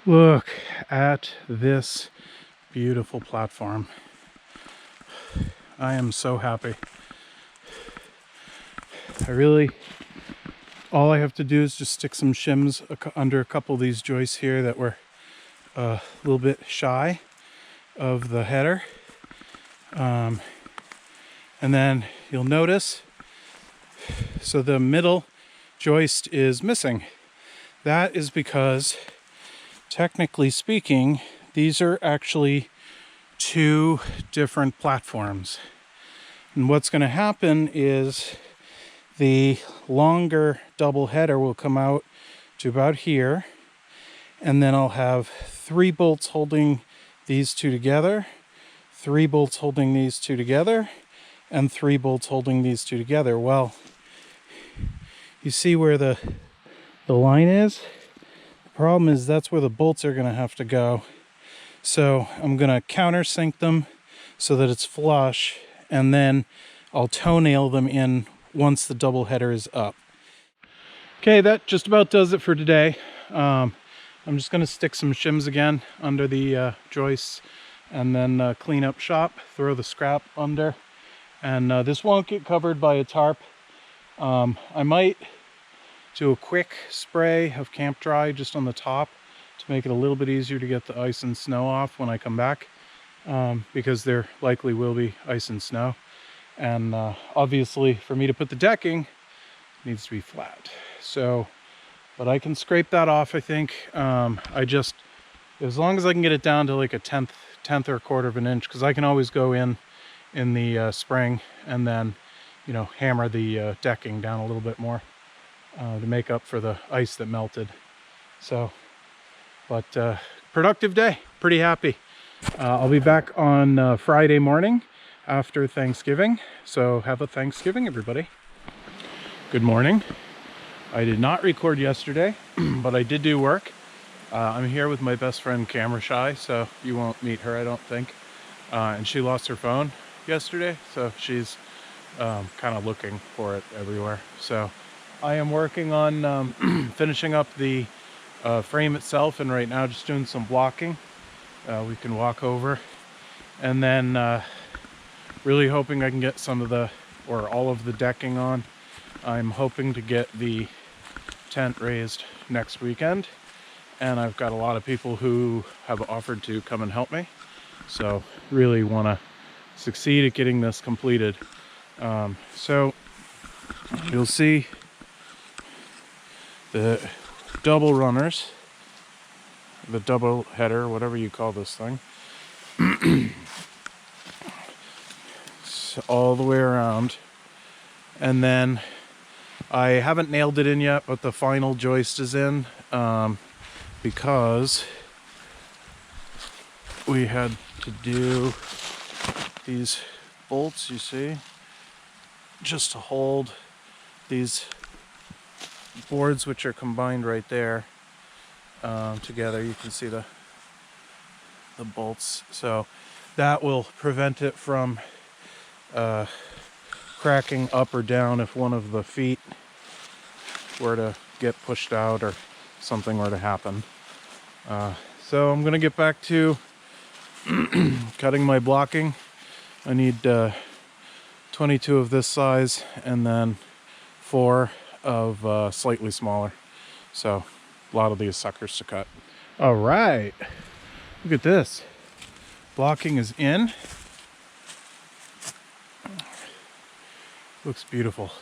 Look at this Beautiful platform. I am so happy. All I have to do is just stick some shims under a couple of these joists here that were a little bit shy of the header. And then you'll notice, so the middle joist is missing. That is because, technically speaking, these are actually two different platforms. And what's going to happen is the longer double header will come out to about here, and then I'll have 3 bolts holding these two together, 3 bolts holding these two together, and 3 bolts holding these two together. Well, you see where the line is? The problem is that's where the bolts are going to have to go. So I'm going to countersink them so that it's flush, and then I'll toenail them in once the double header is up. Okay, that just about does it for today. I'm just going to stick some shims again under the joists, and then clean up shop, throw the scrap under. And this won't get covered by a tarp. I might do a quick spray of Camp Dry just on the top to make it a little bit easier to get the ice and snow off when I come back, because there likely will be ice and snow. And obviously for me to put the decking, it needs to be flat. So, but I can scrape that off, I think. As long as I can get it down to like a tenth or a quarter of an inch, because I can always go in the spring and then, you know, hammer the decking down a little bit more to make up for the ice that melted. So, but productive day, pretty happy. I'll be back on Friday morning after Thanksgiving. So have a Thanksgiving, everybody. Good morning. I did not record yesterday, but I did do work. I'm here with my best friend Camera Shy, so you won't meet her, I don't think. And she lost her phone yesterday, so she's kind of looking for it everywhere. So I am working on finishing up the frame itself, and right now just doing some blocking. We can walk over, and then really hoping I can get some of the, or all of the decking on. I'm hoping to get the tent raised next weekend, and I've got a lot of people who have offered to come and help me. So really want to succeed at getting this completed. So you'll see the double runners, the double header, whatever you call this thing, all the way around. And then I haven't nailed it in yet, but the final joist is in, because we had to do these bolts, you see, just to hold these boards, which are combined right there, together. You can see the bolts, so that will prevent it from cracking up or down if one of the feet were to get pushed out or something were to happen. So I'm gonna get back to cutting my blocking. I need 22 of this size, and then 4 of slightly smaller. So a lot of these suckers to cut. All right, look at this. Blocking is in. Looks beautiful.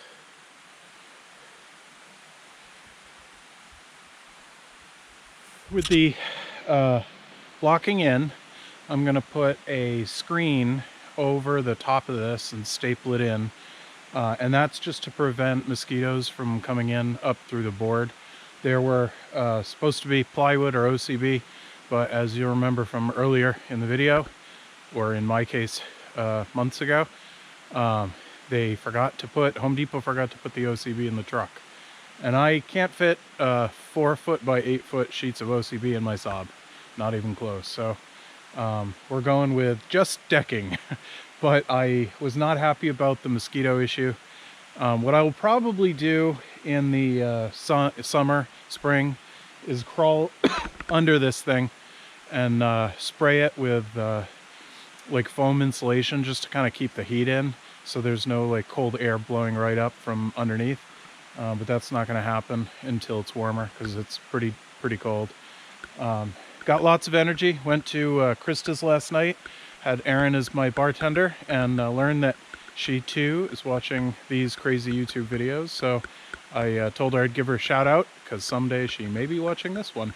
With the blocking in, I'm gonna put a screen over the top of this and staple it in. And that's just to prevent mosquitoes from coming in up through the board. There were supposed to be plywood or OCB, but as you remember from earlier in the video, or in my case, months ago, Home Depot forgot to put the OCB in the truck. And I can't fit 4 foot by 8 foot sheets of OCB in my Saab, not even close. So we're going with just decking. But I was not happy about the mosquito issue. What I will probably do in the spring, is crawl under this thing and spray it with like foam insulation just to kind of keep the heat in, so there's no like cold air blowing right up from underneath. But that's not going to happen until it's warmer, because it's pretty cold. Got lots of energy. Went to Krista's last night. Had Erin as my bartender, and learned that she too is watching these crazy YouTube videos. So I told her I'd give her a shout out, because someday she may be watching this one.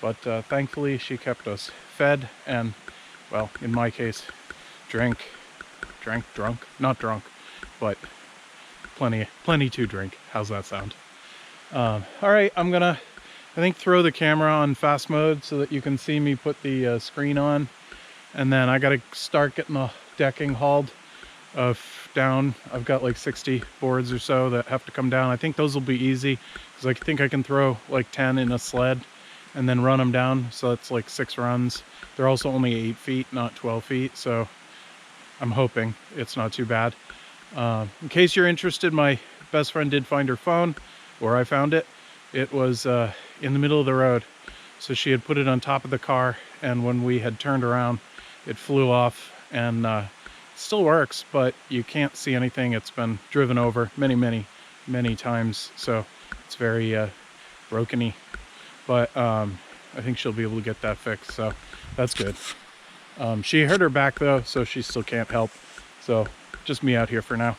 But thankfully she kept us fed and, well, in my case, drunk, not drunk, but plenty to drink. How's that sound? All right, I'm gonna, I think, throw the camera on fast mode so that you can see me put the screen on, and then I gotta start getting the decking hauled down. I've got like 60 boards or so that have to come down. I think those will be easy, because I think I can throw like 10 in a sled and then run them down, so it's like 6 runs. They're also only 8 feet, not 12 feet, so I'm hoping it's not too bad. In case you're interested, my best friend did find her phone, or I found it. It was in the middle of the road, so she had put it on top of the car, and when we had turned around, it flew off, and it still works, but you can't see anything. It's been driven over many times, so it's very broken-y. But I think she'll be able to get that fixed, so that's good. She hurt her back though, so she still can't help. So just me out here for now.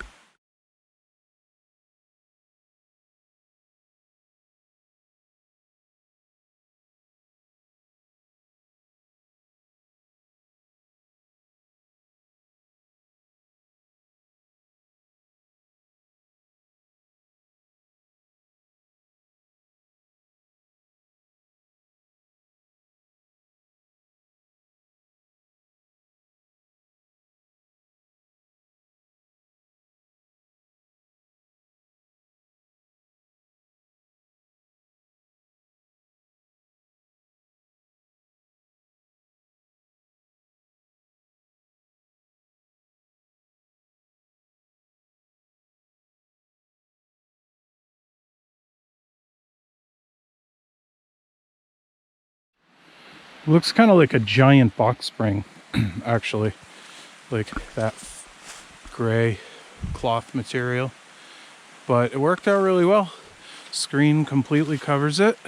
Looks kind of like a giant box spring, actually, like that gray cloth material. But it worked out really well. Screen completely covers it,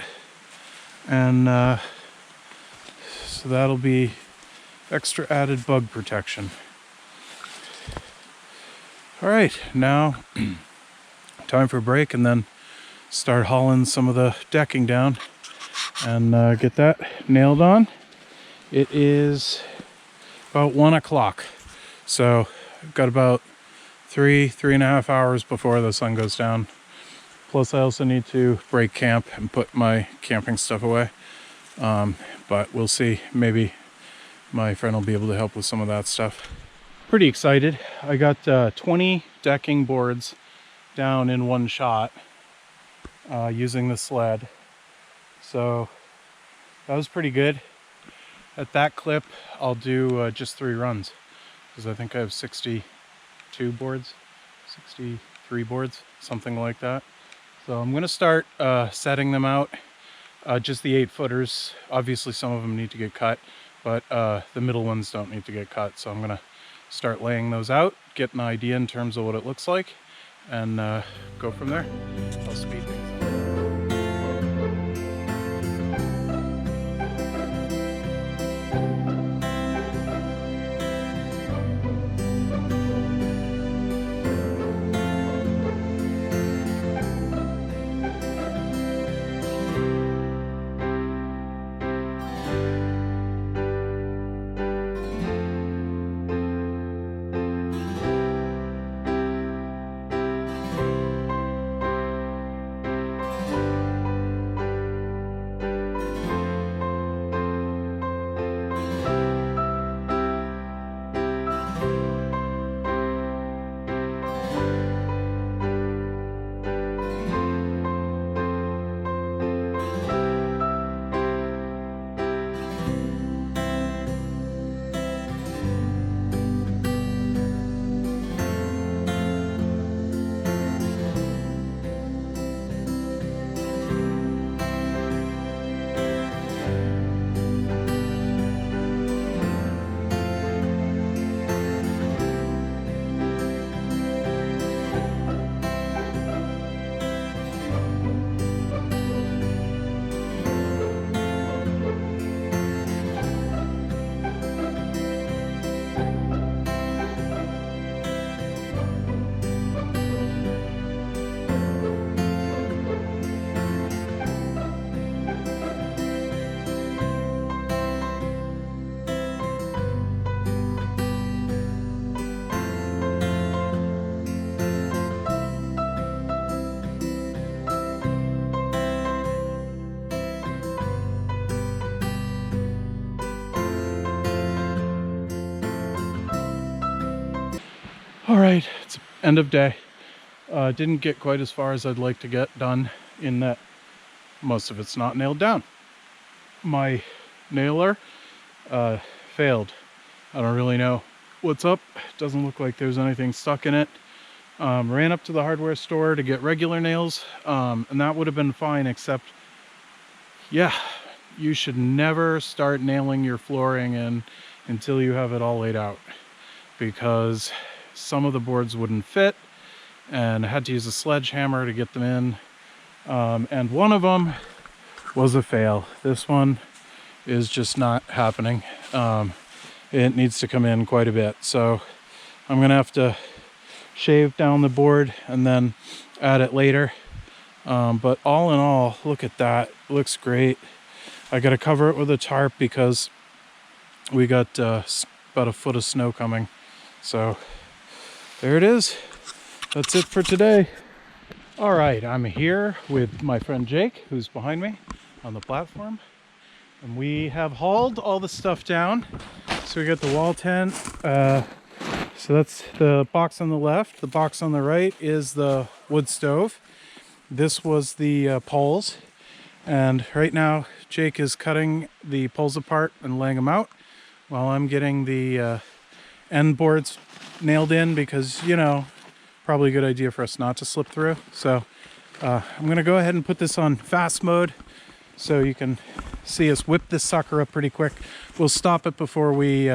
and so that'll be extra added bug protection. All right, now time for a break, and then start hauling some of the decking down and get that nailed on. It is about 1 o'clock, so I've got about 3.5 hours before the sun goes down. Plus I also need to break camp and put my camping stuff away, but we'll see. Maybe my friend will be able to help with some of that stuff. Pretty excited. I got 20 decking boards down in one shot using the sled, so that was pretty good. At that clip, I'll do just 3 runs, because I think I have 62 boards, 63 boards, something like that. So I'm going to start setting them out, just the 8-footers. Obviously some of them need to get cut, but the middle ones don't need to get cut. So I'm going to start laying those out, get an idea in terms of what it looks like, and go from there. I'll speed things up. All right, it's end of day. Didn't get quite as far as I'd like to get done, in that most of it's not nailed down. My nailer failed. I don't really know what's up. Doesn't look like there's anything stuck in it. Ran up to the hardware store to get regular nails, and that would have been fine, except, yeah, you should never start nailing your flooring in until you have it all laid out, because some of the boards wouldn't fit, and I had to use a sledgehammer to get them in, and one of them was a fail. This one is just not happening. It needs to come in quite a bit, so I'm gonna have to shave down the board and then add it later. But all in all, look at that. It looks great. I gotta cover it with a tarp because we got about a foot of snow coming. So there it is. That's it for today. All right, I'm here with my friend Jake, who's behind me on the platform. And we have hauled all the stuff down. So we got the wall tent. So that's the box on the left. The box on the right is the wood stove. This was the poles. And right now, Jake is cutting the poles apart and laying them out while I'm getting the end boards nailed in, because, you know, probably a good idea for us not to slip through. So I'm gonna go ahead and put this on fast mode so you can see us whip this sucker up pretty quick. We'll stop it before we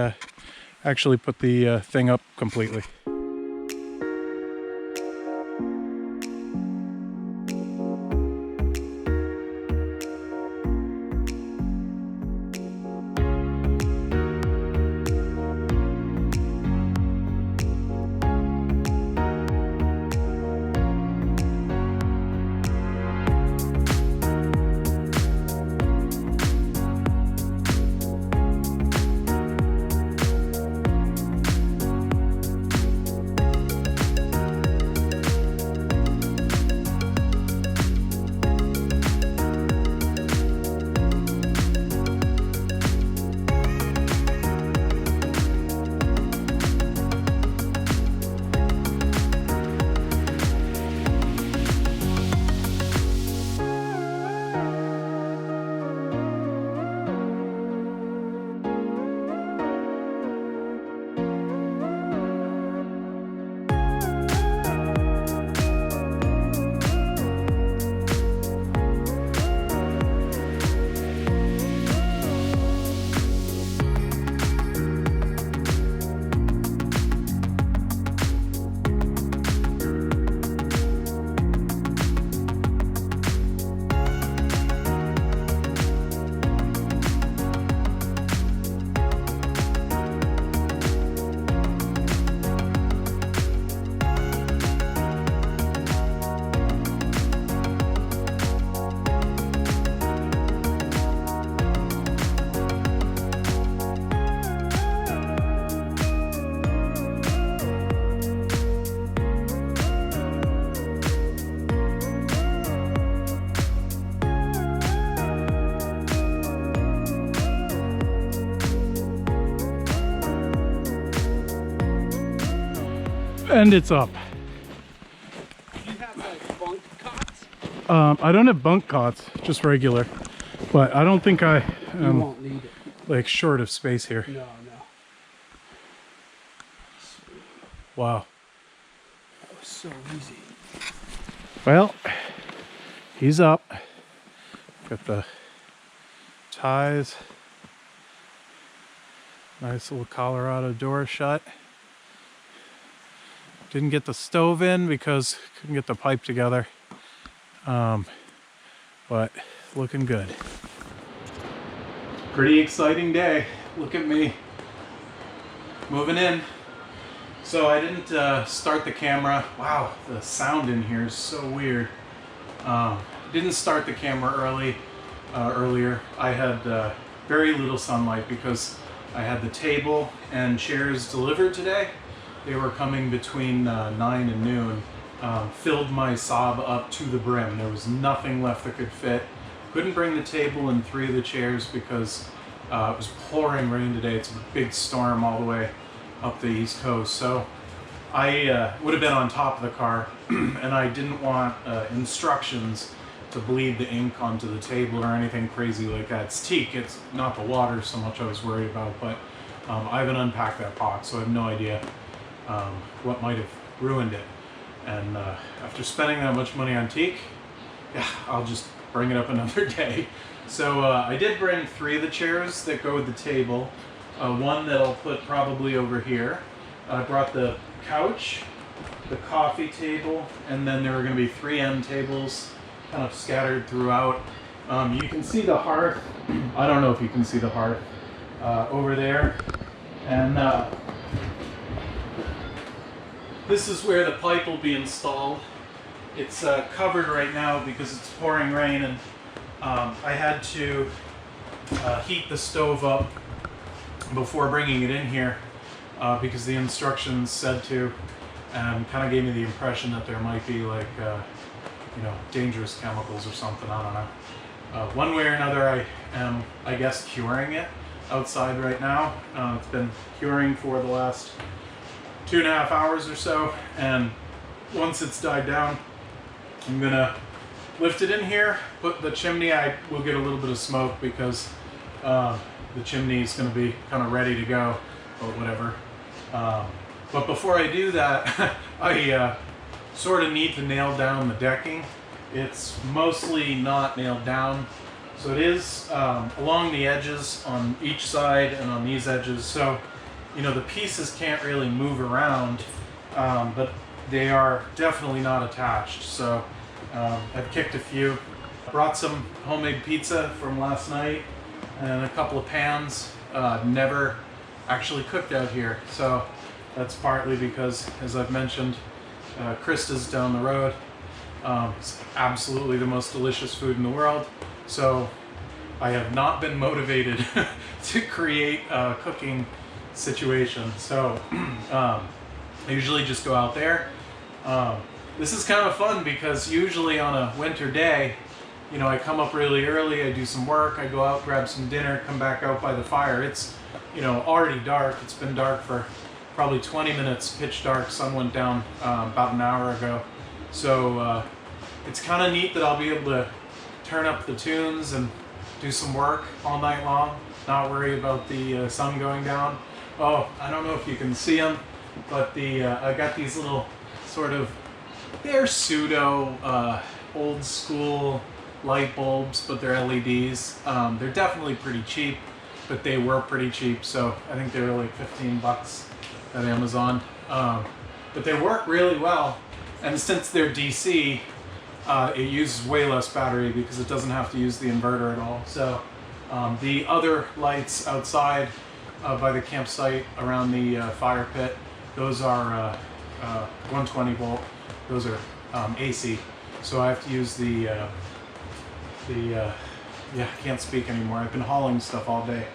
actually put the thing up completely. And it's up. You have like bunk cots? I don't have bunk cots, just regular. But I don't think I You am won't need it. like short of space here. No. Wow. That was so easy. Well, he's up. Got the ties. Nice little Colorado door shut. Didn't get the stove in because couldn't get the pipe together. But looking good. Pretty exciting day. Look at me moving in. So I didn't start the camera. Wow, the sound in here is so weird. Didn't start the camera earlier. I had very little sunlight because I had the table and chairs delivered today. They were coming between 9 and noon. Filled my sob up to the brim. There was nothing left that could fit. Couldn't bring the table and 3 of the chairs because it was pouring rain today. It's a big storm all the way up the East Coast. So I would have been on top of the car, and I didn't want instructions to bleed the ink onto the table or anything crazy like that. It's teak, it's not the water so much I was worried about, but I haven't unpacked that box, so I have no idea what might have ruined it. And after spending that much money on teak, yeah, I'll just bring it up another day. So I did bring 3 of the chairs that go with the table. One that I'll put probably over here. I brought the couch, the coffee table, and then there were going to be 3 end tables kind of scattered throughout. You can see the hearth. I don't know if you can see the hearth over there. And this is where the pipe will be installed. It's covered right now because it's pouring rain, and I had to heat the stove up before bringing it in here because the instructions said to, and kind of gave me the impression that there might be like you know, dangerous chemicals or something. I don't know. One way or another, I am, I guess, curing it outside right now. It's been curing for the last 2.5 hours or so, and once it's died down, I'm gonna lift it in here, put the chimney. I will get a little bit of smoke because the chimney is gonna be kind of ready to go, or whatever. But before I do that, I sort of need to nail down the decking. It's mostly not nailed down, so it is along the edges on each side and on these edges, so you know the pieces can't really move around, but they are definitely not attached. So I've kicked a few. Brought some homemade pizza from last night and a couple of pans. Never actually cooked out here, so that's partly because, as I've mentioned, Krista's down the road. It's absolutely the most delicious food in the world, so I have not been motivated to create a cooking situation. So I usually just go out there. This is kind of fun because usually on a winter day, you know, I come up really early, I do some work, I go out, grab some dinner, come back out by the fire. It's, you know, already dark. It's been dark for probably 20 minutes, pitch dark. Sun went down about an hour ago. So it's kind of neat that I'll be able to turn up the tunes and do some work all night long, not worry about the sun going down. Oh, I don't know if you can see them, but I got these little sort of, they're pseudo old school light bulbs, but they're LEDs. They're definitely pretty cheap, but they were pretty cheap, so I think they were like 15 bucks at Amazon. But they work really well, and since they're DC, it uses way less battery because it doesn't have to use the inverter at all. So the other lights outside by the campsite around the fire pit, those are 120 volt. Those are AC. So I have to use yeah, I can't speak anymore. I've been hauling stuff all day.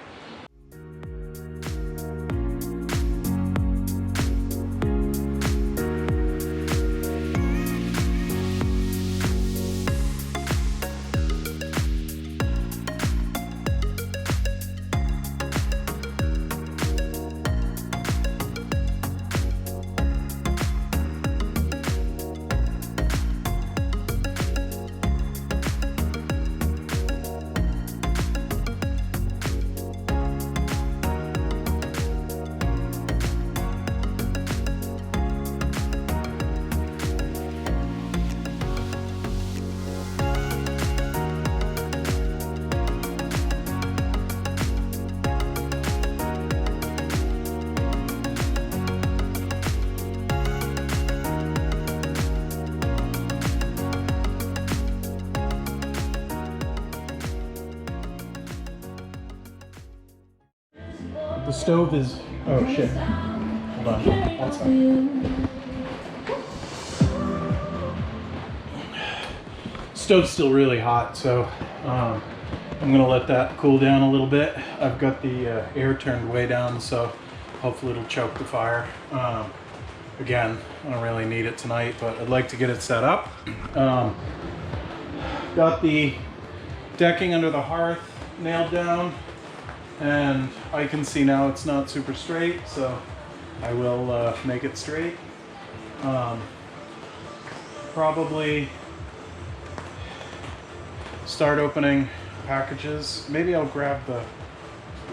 The stove is, oh shit, hold on, one second. Stove's still really hot, so I'm gonna let that cool down a little bit. I've got the air turned way down, so hopefully it'll choke the fire. Again, I don't really need it tonight, but I'd like to get it set up. Got the decking under the hearth nailed down, and I can see now it's not super straight, so I will make it straight. Probably start opening packages. Maybe I'll grab the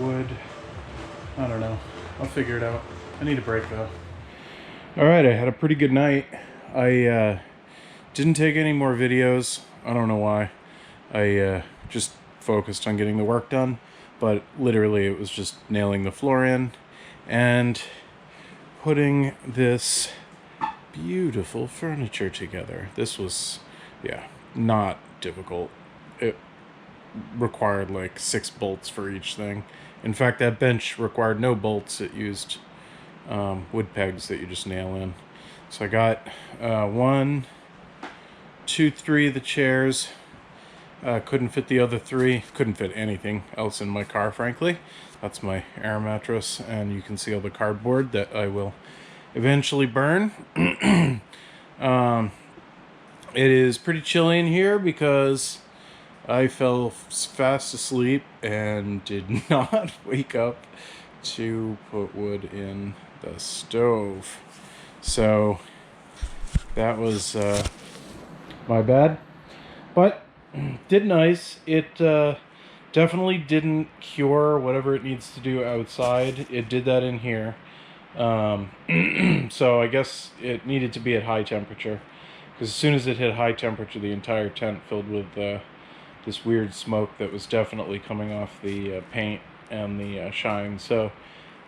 wood. I don't know. I'll figure it out. I need a break though. Alright, I had a pretty good night. I didn't take any more videos. I don't know why. I just focused on getting the work done. But literally it was just nailing the floor in and putting this beautiful furniture together. This was, yeah, not difficult. It required like 6 bolts for each thing. In fact, that bench required no bolts. It used wood pegs that you just nail in. So I got 1, 2, 3 of the chairs. Couldn't fit the other 3. Couldn't fit anything else in my car, frankly. That's my air mattress, and you can see all the cardboard that I will eventually burn. It is pretty chilly in here because I fell fast asleep and did not wake up to put wood in the stove. So that was my bad. But did nice. It definitely didn't cure whatever it needs to do outside. It did that in here. So I guess it needed to be at high temperature. Because as soon as it hit high temperature, the entire tent filled with this weird smoke that was definitely coming off the paint and the shine. So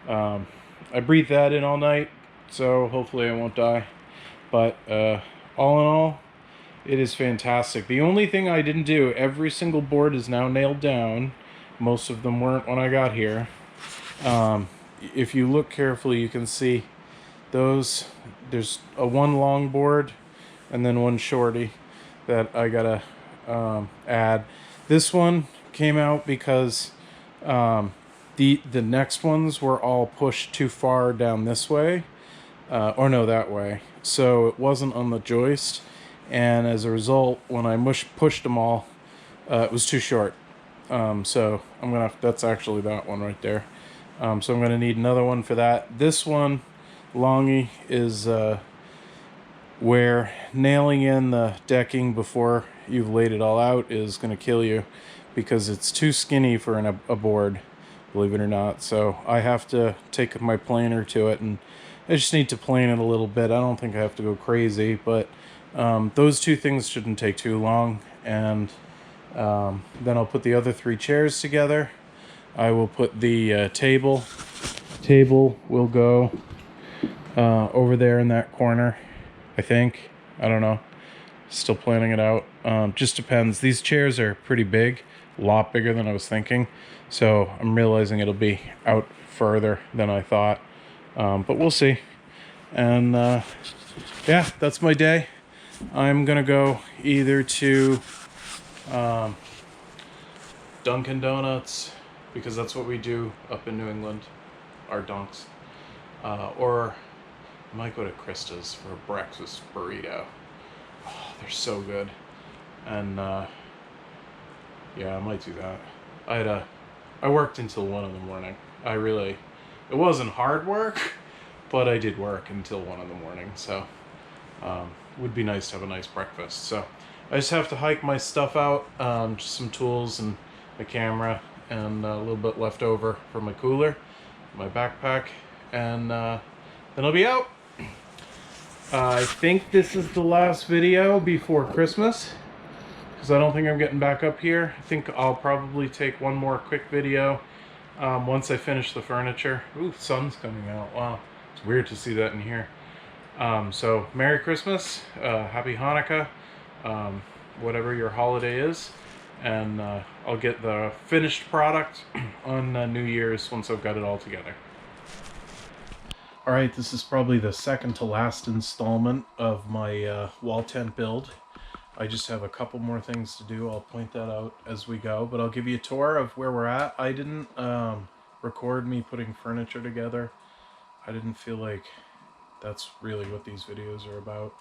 I breathed that in all night, so hopefully I won't die. But all in all, it is fantastic. The only thing I didn't do, every single board is now nailed down. Most of them weren't when I got here. If you look carefully, you can see those. There's a 1 long board and then 1 shorty that I gotta add. This one came out because the next ones were all pushed too far down this way, or no, that way. So it wasn't on the joist, and as a result, when I pushed them all, it was too short. So I'm gonna. That's actually that one right there. So I'm gonna need another one for that. This one, longy, is where nailing in the decking before you've laid it all out is going to kill you because it's too skinny for a board, believe it or not. So I have to take my planer to it, and I just need to plane it a little bit. I don't think I have to go crazy, but those 2 things shouldn't take too long. And then I'll put the other 3 chairs together. I will put the table. Table will go over there in that corner, I think. I don't know. Still planning it out. Just depends. These chairs are pretty big, a lot bigger than I was thinking. So I'm realizing it'll be out further than I thought. But we'll see. And yeah, that's my day. I'm gonna go either to Dunkin' Donuts, because that's what we do up in New England, our donks. Or I might go to Krista's for a breakfast burrito. Oh, they're so good. And yeah, I might do that. I worked until 1 in the morning. It wasn't hard work, but I did work until 1 in the morning. So would be nice to have a nice breakfast. So I just have to hike my stuff out, just some tools and a camera and a little bit left over from my cooler, my backpack, and then I'll be out. I think this is the last video before Christmas, because I don't think I'm getting back up here. I think I'll probably take one more quick video once I finish the furniture. Ooh, sun's coming out. Wow, it's weird to see that in here. So Merry Christmas, Happy Hanukkah, whatever your holiday is, and I'll get the finished product on New Year's once I've got it all together. Alright, this is probably the second to last installment of my wall tent build. I just have a couple more things to do. I'll point that out as we go, but I'll give you a tour of where we're at. I didn't record me putting furniture together. I didn't feel like that's really what these videos are about.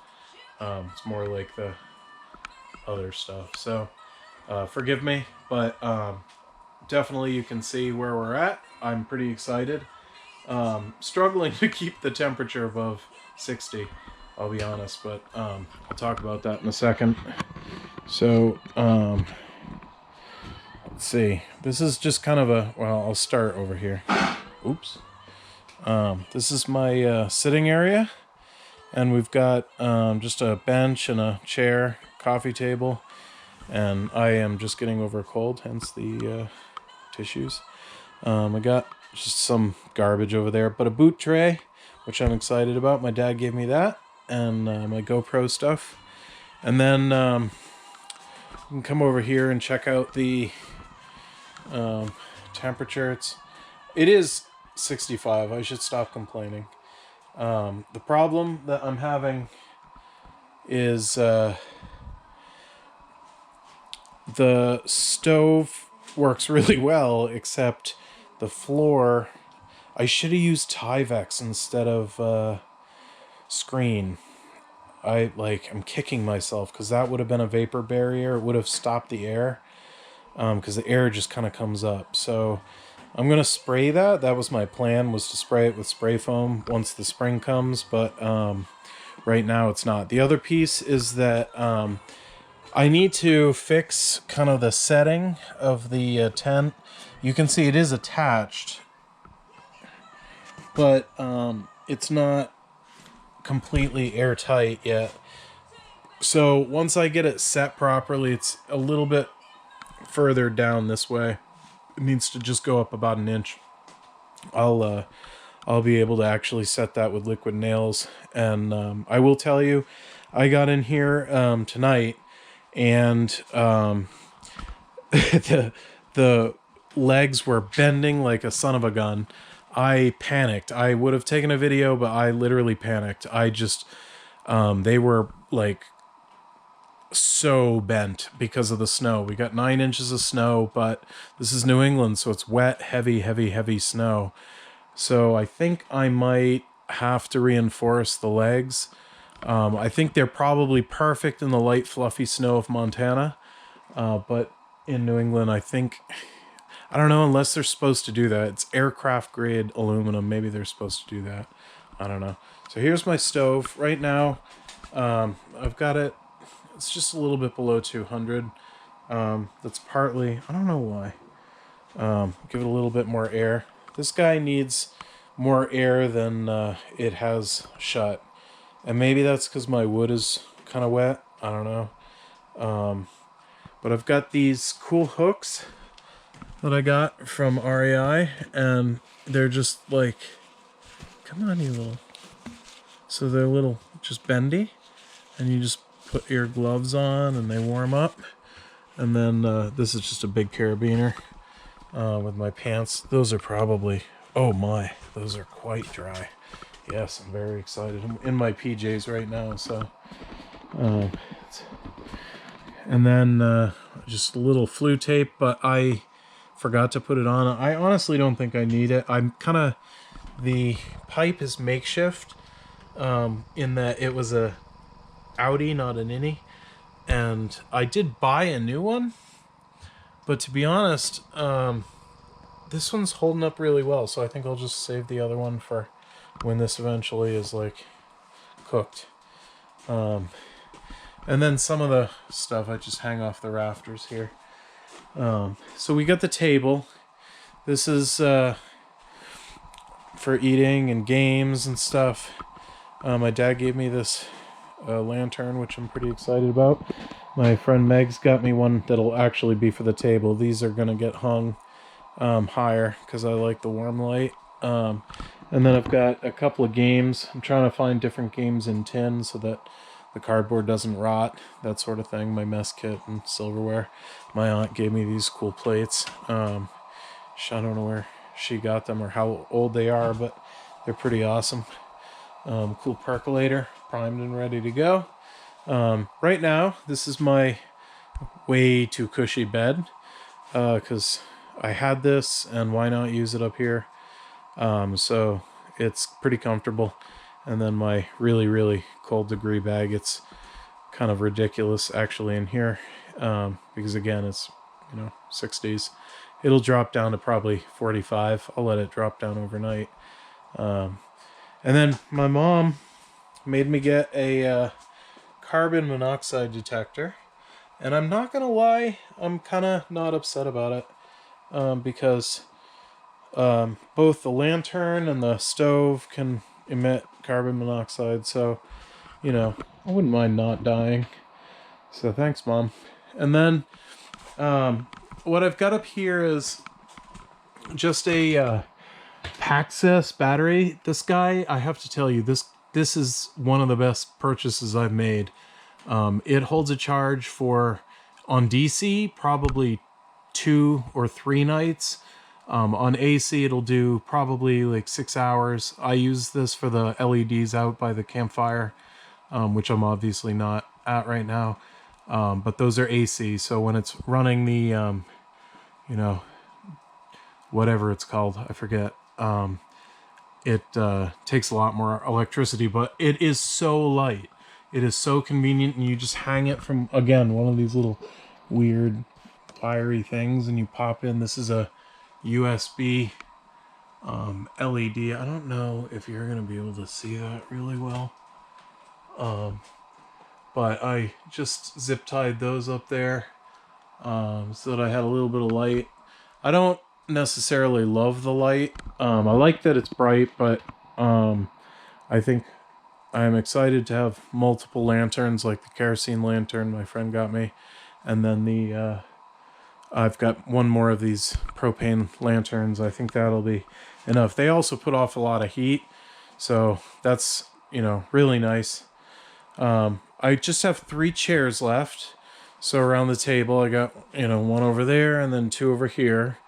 It's more like the other stuff. So forgive me, but definitely you can see where we're at. I'm pretty excited. Struggling to keep the temperature above 60. I'll be honest, but I'll talk about that in a second. So, let's see. This is just kind of a, well, I'll start over here. Oops. This is my sitting area, and we've got just a bench and a chair, coffee table, and I am just getting over a cold, hence the tissues. I got just some garbage over there, but a boot tray, which I'm excited about. My dad gave me that, and my GoPro stuff. And then you can come over here and check out the temperature. It is 65. I should stop complaining. The problem that I'm having is the stove works really well, except the floor. I should have used Tyvek instead of screen. I'm kicking myself because that would have been a vapor barrier. It would have stopped the air because the air just kind of comes up. So I'm going to spray that. That was my plan, was to spray it with spray foam once the spring comes, but right now it's not. The other piece is that I need to fix kind of the setting of the tent. You can see it is attached, but it's not completely airtight yet. So once I get it set properly, it's a little bit further down this way. It needs to just go up about an inch. I'll be able to actually set that with liquid nails. And I will tell you, I got in here tonight, and the legs were bending like a son of a gun. I panicked. I would have taken a video, but I literally panicked. I just, they were like so bent because of the snow. We got 9 inches of snow, but this is New England, so it's wet, heavy snow. So I think I might have to reinforce the legs. I think they're probably perfect in the light, fluffy snow of Montana, but in New England, I think, I don't know, unless they're supposed to do that. It's aircraft grade aluminum. Maybe they're supposed to do that. I don't know. So here's my stove. Right now, I've got it. It's just a little bit below 200. That's partly, I don't know why. Give it a little bit more air. This guy needs more air than it has shut. And maybe that's because my wood is kind of wet. I don't know. But I've got these cool hooks that I got from REI, and they're just like, come on, you little. So they're little, just bendy, and you just put your gloves on and they warm up. And then this is just a big carabiner with my pants. Those are probably, oh my, those are quite dry. Yes, I'm very excited. I'm in my PJs right now, so. And then just a little flue tape, but I forgot to put it on. I honestly don't think I need it. I'm kind of, the pipe is makeshift in that it was a outie, not an innie. And I did buy a new one, but to be honest, this one's holding up really well. So I think I'll just save the other one for when this eventually is like cooked. And then some of the stuff I just hang off the rafters here. So we got the table. This is for eating and games and stuff. My dad gave me this lantern, which I'm pretty excited about. My friend Meg's got me one that'll actually be for the table. These are going to get hung higher because I like the warm light. And then I've got a couple of games. I'm trying to find different games in tin so that the cardboard doesn't rot, that sort of thing. My mess kit and silverware. My aunt gave me these cool plates. I don't know where she got them or how old they are, but they're pretty awesome. Cool percolator, primed and ready to go. Right now, this is my way too cushy bed because I had this, and why not use it up here? So it's pretty comfortable. And then my really cold degree bag, it's kind of ridiculous actually in here because again, it's 60s. It'll drop down to probably 45. I'll let it drop down overnight. And then my mom made me get a carbon monoxide detector. And I'm not gonna lie, I'm kind of not upset about it, because both the lantern and the stove can emit carbon monoxide, so, you know, I wouldn't mind not dying. So thanks, Mom. And then what I've got up here is just a Paxos battery. This guy, I have to tell you, this is one of the best purchases I've made. It holds a charge for, on DC, probably 2 or 3 nights. On AC, it'll do probably like 6 hours. I use this for the LEDs out by the campfire, which I'm obviously not at right now. But those are AC, so when it's running the, you know, whatever it's called, I forget, it takes a lot more electricity, but it is so light. It is so convenient, and you just hang it from, again, one of these little weird fiery things, and you pop in. This is a USB LED. I don't know if you're going to be able to see that really well. But I just zip tied those up there so that I had a little bit of light. I don't necessarily love the light. I like that it's bright, but I think I'm excited to have multiple lanterns, like the kerosene lantern my friend got me, and then the I've got one more of these propane lanterns. I think that'll be enough. They also put off a lot of heat, so that's, you know, really nice. I just have 3 chairs left. So around the table, I got, you know, 1 over there and then 2 over here.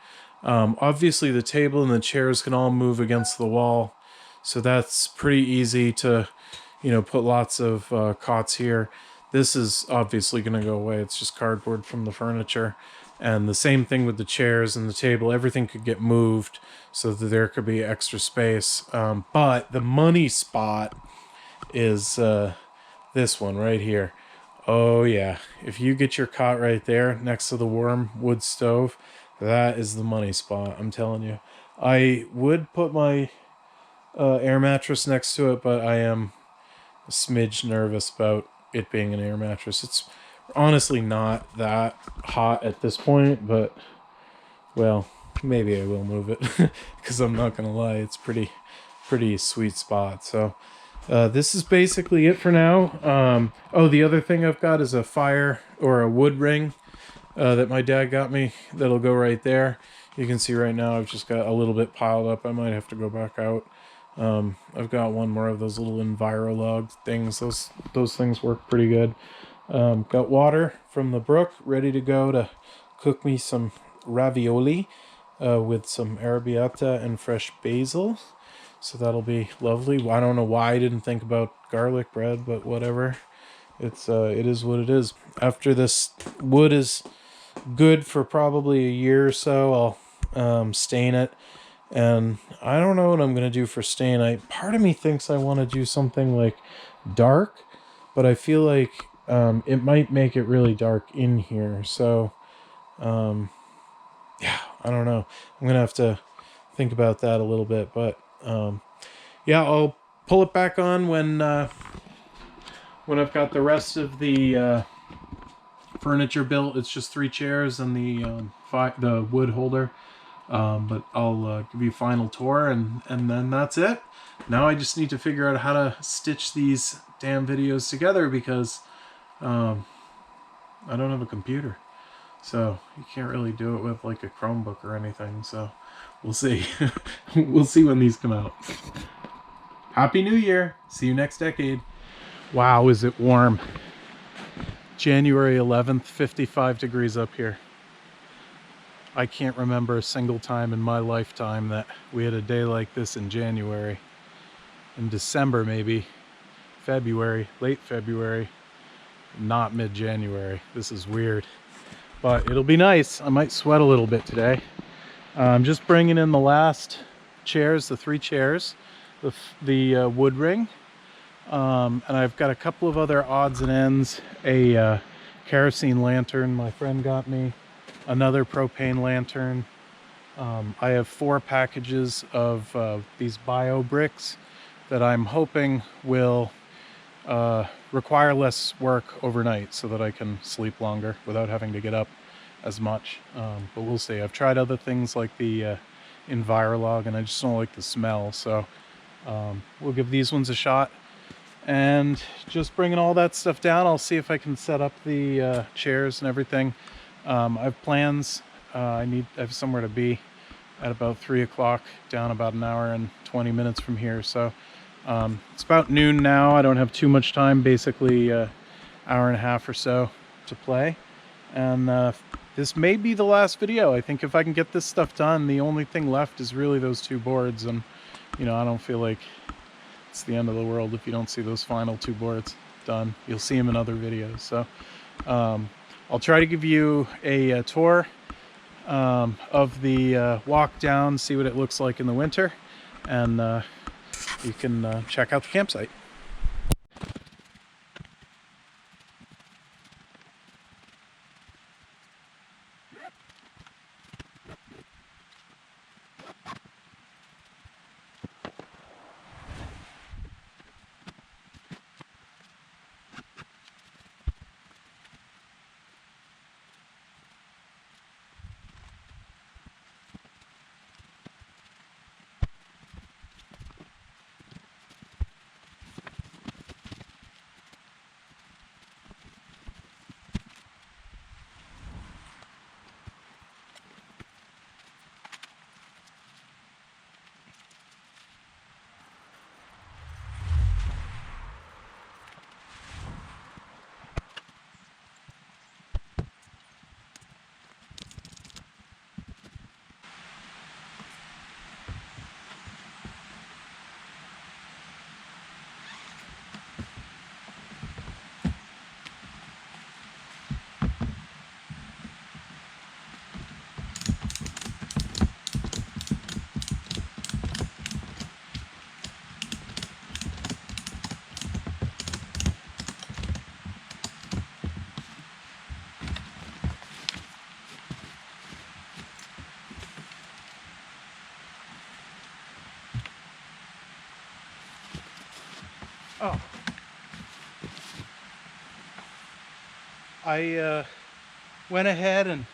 Obviously, the table and the chairs can all move against the wall, so that's pretty easy to, you know, put lots of cots here. This is obviously going to go away. It's just cardboard from the furniture. And the same thing with the chairs and the table. Everything could get moved so that there could be extra space. But the money spot is this one right here. Oh yeah, if you get your cot right there next to the warm wood stove, that is the money spot, I'm telling you. I would put my air mattress next to it, but I am a smidge nervous about it being an air mattress. It's honestly not that hot at this point, but, well, maybe I will move it, because I'm not gonna lie, it's pretty sweet spot. So this is basically it for now. Oh, the other thing I've got is a fire or a wood ring that my dad got me that'll go right there. You can see right now I've just got a little bit piled up. I might have to go back out. I've got one more of those little Envirolog things. Those things work pretty good. Got water from the brook ready to go to cook me some ravioli with some arrabbiata and fresh basil. So that'll be lovely. I don't know why I didn't think about garlic bread, but whatever. It is what it is. After this wood is good for probably a year or so, I'll stain it. And I don't know what I'm going to do for stain. Part of me thinks I want to do something like dark, but I feel like it might make it really dark in here. So, yeah, I don't know. I'm going to have to think about that a little bit, but yeah, I'll pull it back on when I've got the rest of the furniture built. It's just 3 chairs and the wood holder. But I'll give you a final tour, and then that's it. Now I just need to figure out how to stitch these damn videos together, because I don't have a computer. So you can't really do it with like a Chromebook or anything. So we'll see. We'll see when these come out. Happy New Year. See you next decade. Wow, is it warm. January 11th, 55 degrees up here. I can't remember a single time in my lifetime that we had a day like this in January. In December, maybe. February, late February, not mid-January. This is weird. But it'll be nice. I might sweat a little bit today. I'm just bringing in the last chairs, the 3 chairs, the wood ring. And I've got a couple of other odds and ends. A kerosene lantern my friend got me. Another propane lantern. I have 4 packages of these bio bricks that I'm hoping will require less work overnight so that I can sleep longer without having to get up as much. But we'll see. I've tried other things like the Envirolog, and I just don't like the smell. So we'll give these ones a shot. And just bringing all that stuff down, I'll see if I can set up the chairs and everything. I have plans. I have somewhere to be at about 3 o'clock, down about an hour and 20 minutes from here. So it's about noon now. I don't have too much time, basically hour and a half or so to play. And this may be the last video. I think if I can get this stuff done, the only thing left is really those 2 boards. And, you know, I don't feel like it's the end of the world if you don't see those final 2 boards done. You'll see them in other videos. So I'll try to give you a tour of the walk down, see what it looks like in the winter, and you can check out the campsite. Oh, I went ahead and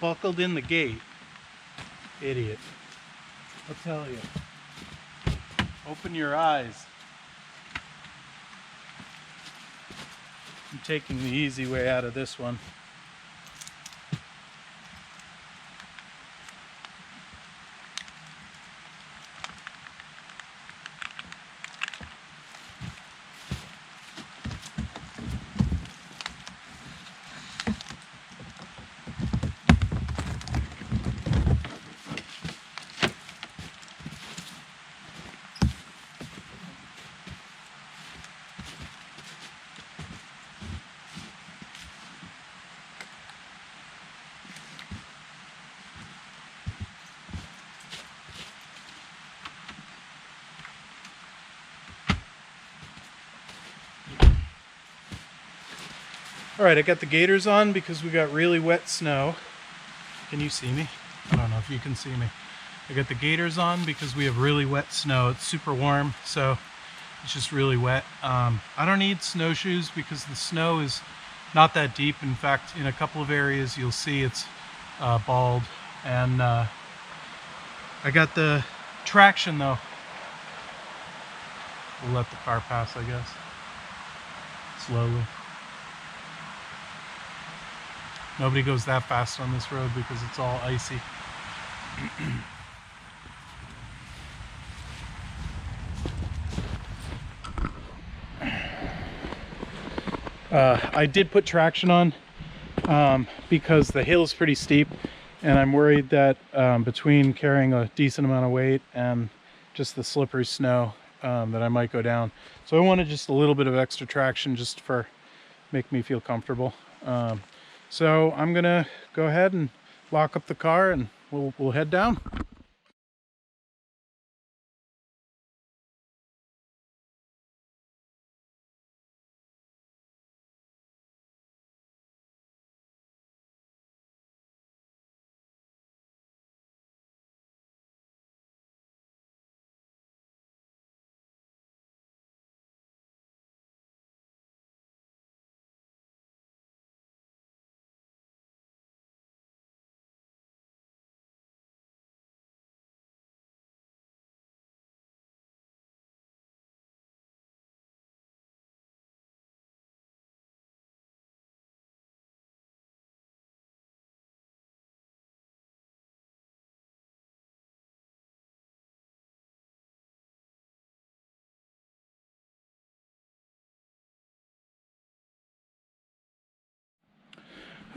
buckled in the gate. Idiot. I'll tell you. Open your eyes. I'm taking the easy way out of this one. All right, I got the gaiters on because we got really wet snow. Can you see me? I don't know if you can see me. I got the gaiters on because we have really wet snow. It's super warm, so it's just really wet. I don't need snowshoes because the snow is not that deep. In fact, in a couple of areas you'll see it's bald. And I got the traction though. We'll let the car pass, I guess. Slowly. Nobody goes that fast on this road because it's all icy. I did put traction on because the hill is pretty steep, and I'm worried that between carrying a decent amount of weight and just the slippery snow that I might go down. So I wanted just a little bit of extra traction just for make me feel comfortable. So I'm gonna go ahead and lock up the car and we'll head down.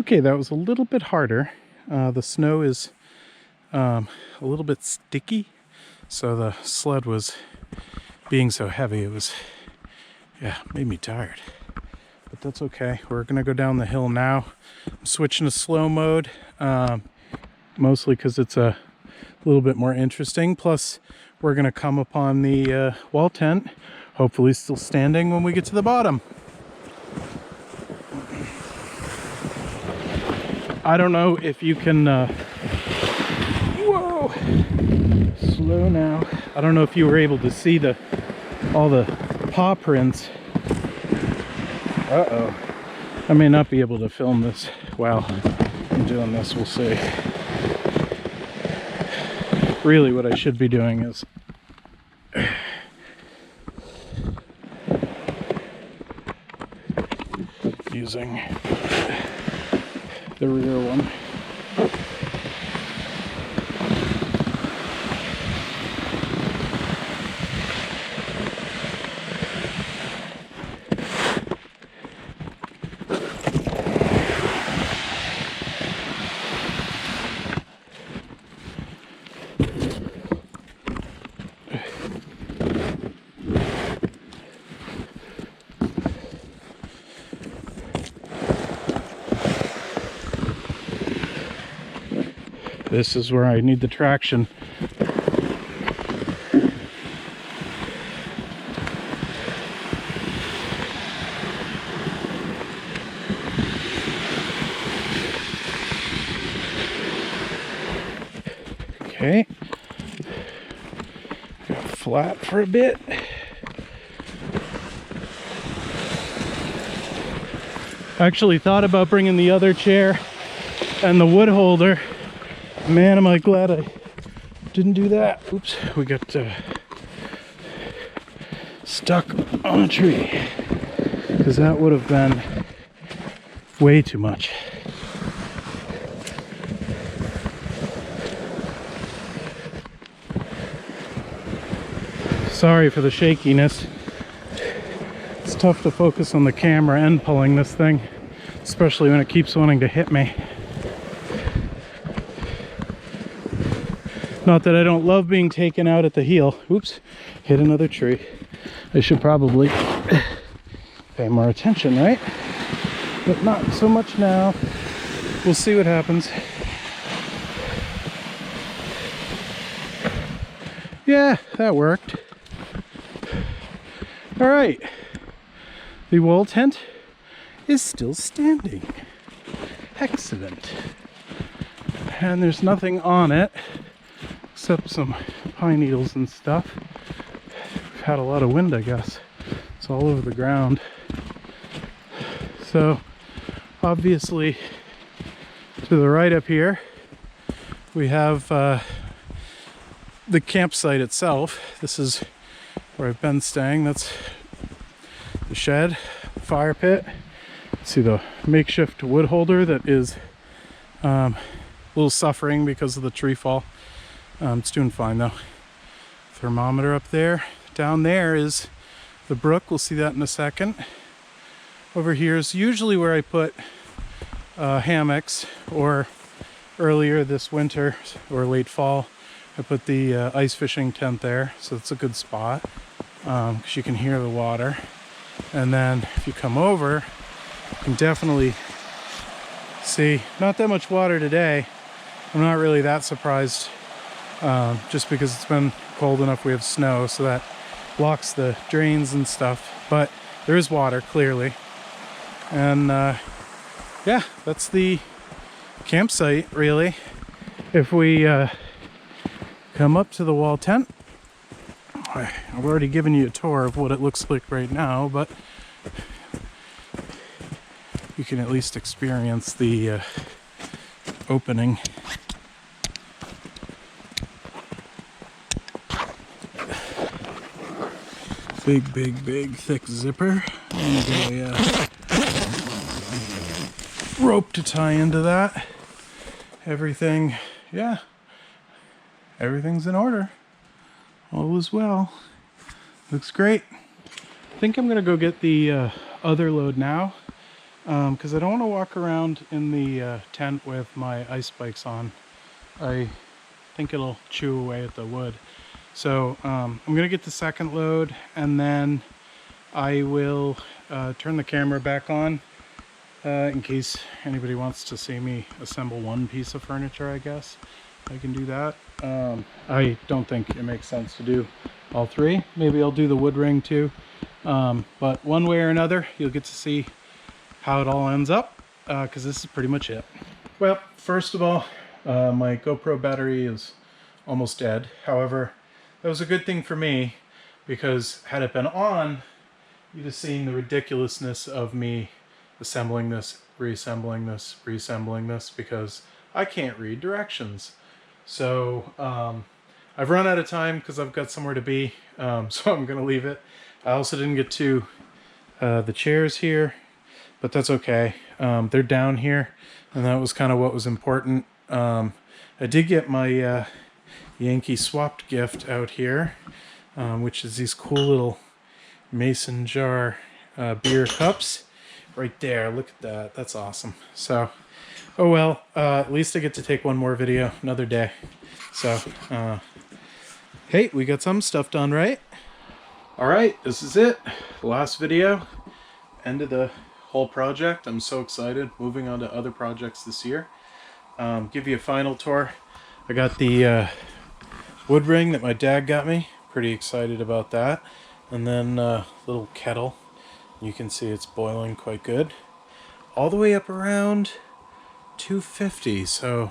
Okay, that was a little bit harder. The snow is a little bit sticky, so the sled was being so heavy, it was, yeah, made me tired. But that's okay. We're gonna go down the hill now. I'm switching to slow mode, mostly because it's a little bit more interesting. Plus, we're gonna come upon the wall tent, hopefully still standing when we get to the bottom. I don't know if you can, whoa, slow now. I don't know if you were able to see all the paw prints. Uh-oh. I may not be able to film this while I'm doing this, we'll see. Really what I should be doing is using the rear one. This is where I need the traction. Okay. Got flat for a bit. I actually thought about bringing the other chair and the wood holder. Man, am I glad I didn't do that. Oops, we got stuck on a tree, because that would have been way too much. Sorry for the shakiness. It's tough to focus on the camera and pulling this thing, especially when it keeps wanting to hit me. Not that I don't love being taken out at the heel. Oops, hit another tree. I should probably pay more attention, right? But not so much now. We'll see what happens. Yeah, that worked. All right. The wall tent is still standing. Excellent. And there's nothing on it except some pine needles and stuff. We've had a lot of wind, I guess. It's all over the ground. So obviously to the right up here we have the campsite itself. This is where I've been staying. That's the shed, fire pit. See the makeshift wood holder that is a little suffering because of the tree fall. It's doing fine though. Thermometer up there. Down there is the brook. We'll see that in a second. Over here is usually where I put hammocks, or earlier this winter or late fall I put the ice fishing tent there, so it's a good spot because you can hear the water. And then if you come over, you can definitely see not that much water today. I'm not really that surprised, just because it's been cold enough. We have snow, so that blocks the drains and stuff, but there is water clearly. And yeah, that's the campsite really. If we come up to the wall tent, I've already given you a tour of what it looks like right now, but you can at least experience the opening. Big, thick zipper, and a rope to tie into that. Everything, yeah, everything's in order. All is well. Looks great. I think I'm gonna go get the other load now because I don't want to walk around in the tent with my ice spikes on. I think it'll chew away at the wood. So I'm gonna get the second load, and then I will turn the camera back on in case anybody wants to see me assemble one piece of furniture. I guess I can do that. I don't think it makes sense to do all three. Maybe I'll do the wood ring too. But one way or another, you'll get to see how it all ends up, because this is pretty much it. Well, first of all, my GoPro battery is almost dead. However, that was a good thing for me, because had it been on, you'd have seen the ridiculousness of me assembling this, reassembling this, reassembling this, because I can't read directions. So I've run out of time because I've got somewhere to be, so I'm going to leave it. I also didn't get to the chairs here, but that's okay. They're down here, and that was kind of what was important. I did get my Yankee swapped gift out here, which is these cool little mason jar beer cups right there. Look at that. That's awesome. So, oh well, at least I get to take one more video another day. So, hey, we got some stuff done, right? All right, this is it. Last video. End of the whole project. I'm so excited. Moving on to other projects this year. Give you a final tour. I got the wood ring that my dad got me. Pretty excited about that. And then little kettle. You can see it's boiling quite good. All the way up around 250, so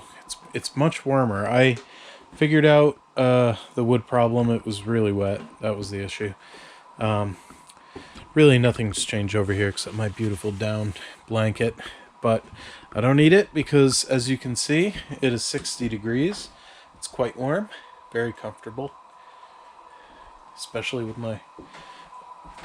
it's much warmer. I figured out the wood problem. It was really wet. That was the issue. Really nothing's changed over here except my beautiful down blanket, but I don't need it because, as you can see, it is 60 degrees. It's quite warm, very comfortable, especially with my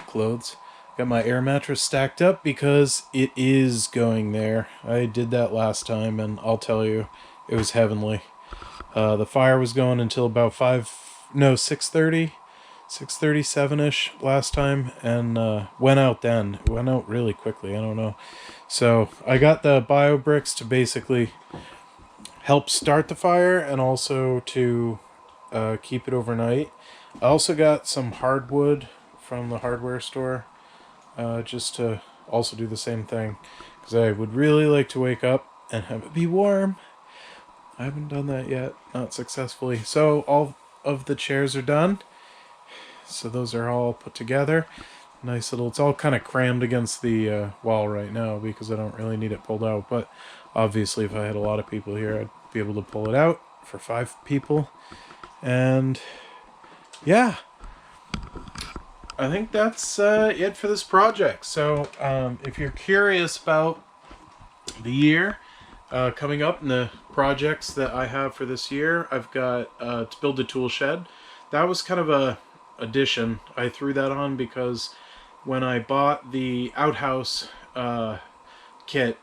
clothes. Got my air mattress stacked up because it is going there. I did that last time, and I'll tell you, it was heavenly. The fire was going until about 6:30, 6:37-ish last time, and went out then. It went out really quickly, I don't know. So I got the bio bricks to basically help start the fire and also to keep it overnight. I also got some hardwood from the hardware store just to also do the same thing, because I would really like to wake up and have it be warm. I haven't done that yet, not successfully. So all of the chairs are done. So those are all put together. Nice little, it's all kind of crammed against the wall right now because I don't really need it pulled out. But obviously if I had a lot of people here, I'd be able to pull it out for 5 people. And yeah, I think that's it for this project. So if you're curious about the year coming up and the projects that I have for this year, I've got to build a tool shed. That was kind of a addition. I threw that on because when I bought the outhouse kit,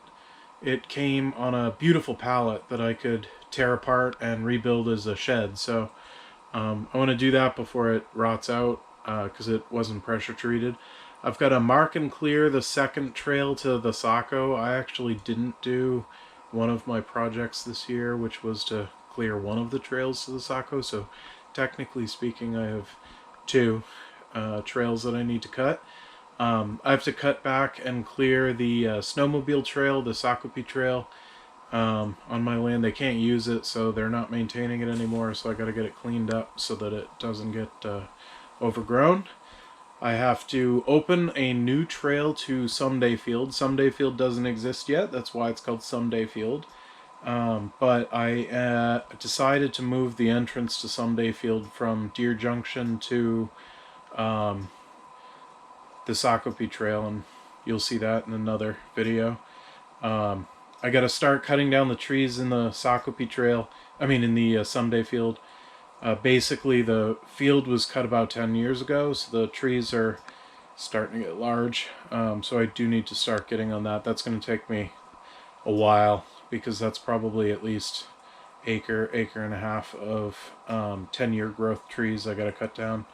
it came on a beautiful pallet that I could tear apart and rebuild as a shed. So I want to do that before it rots out because it wasn't pressure treated. I've got to mark and clear the second trail to the Saco. I actually didn't do one of my projects this year, which was to clear one of the trails to the Saco. So technically speaking, I have 2 trails that I need to cut. I have to cut back and clear the snowmobile trail, the Sacopi trail, on my land. They can't use it, so they're not maintaining it anymore, so I got to get it cleaned up so that it doesn't get overgrown. I have to open a new trail to Someday Field. Someday Field doesn't exist yet, that's why it's called Someday Field. But I decided to move the entrance to Someday Field from Deer Junction to the Sacopi Trail, and you'll see that in another video. I got to start cutting down the trees in the Sacopi Trail, in the Someday Field. Basically, the field was cut about 10 years ago, so the trees are starting to get large. So I do need to start getting on that. That's going to take me a while, because that's probably at least acre and a half of 10-year growth trees I got to cut down.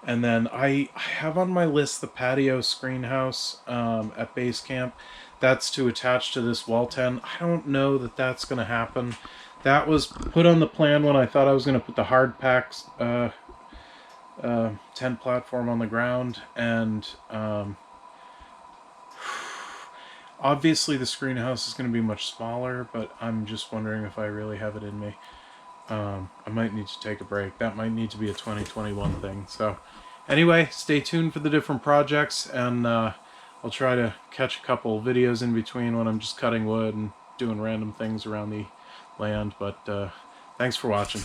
And then I have on my list the patio screen house at base camp. That's to attach to this wall tent. I don't know that that's going to happen. That was put on the plan when I thought I was going to put the hard packs tent platform on the ground, and obviously the screen house is going to be much smaller, but I'm just wondering if I really have it in me. I might need to take a break. That might need to be a 2021 thing. So anyway, stay tuned for the different projects, and I'll try to catch a couple videos in between when I'm just cutting wood and doing random things around the land. But thanks for watching.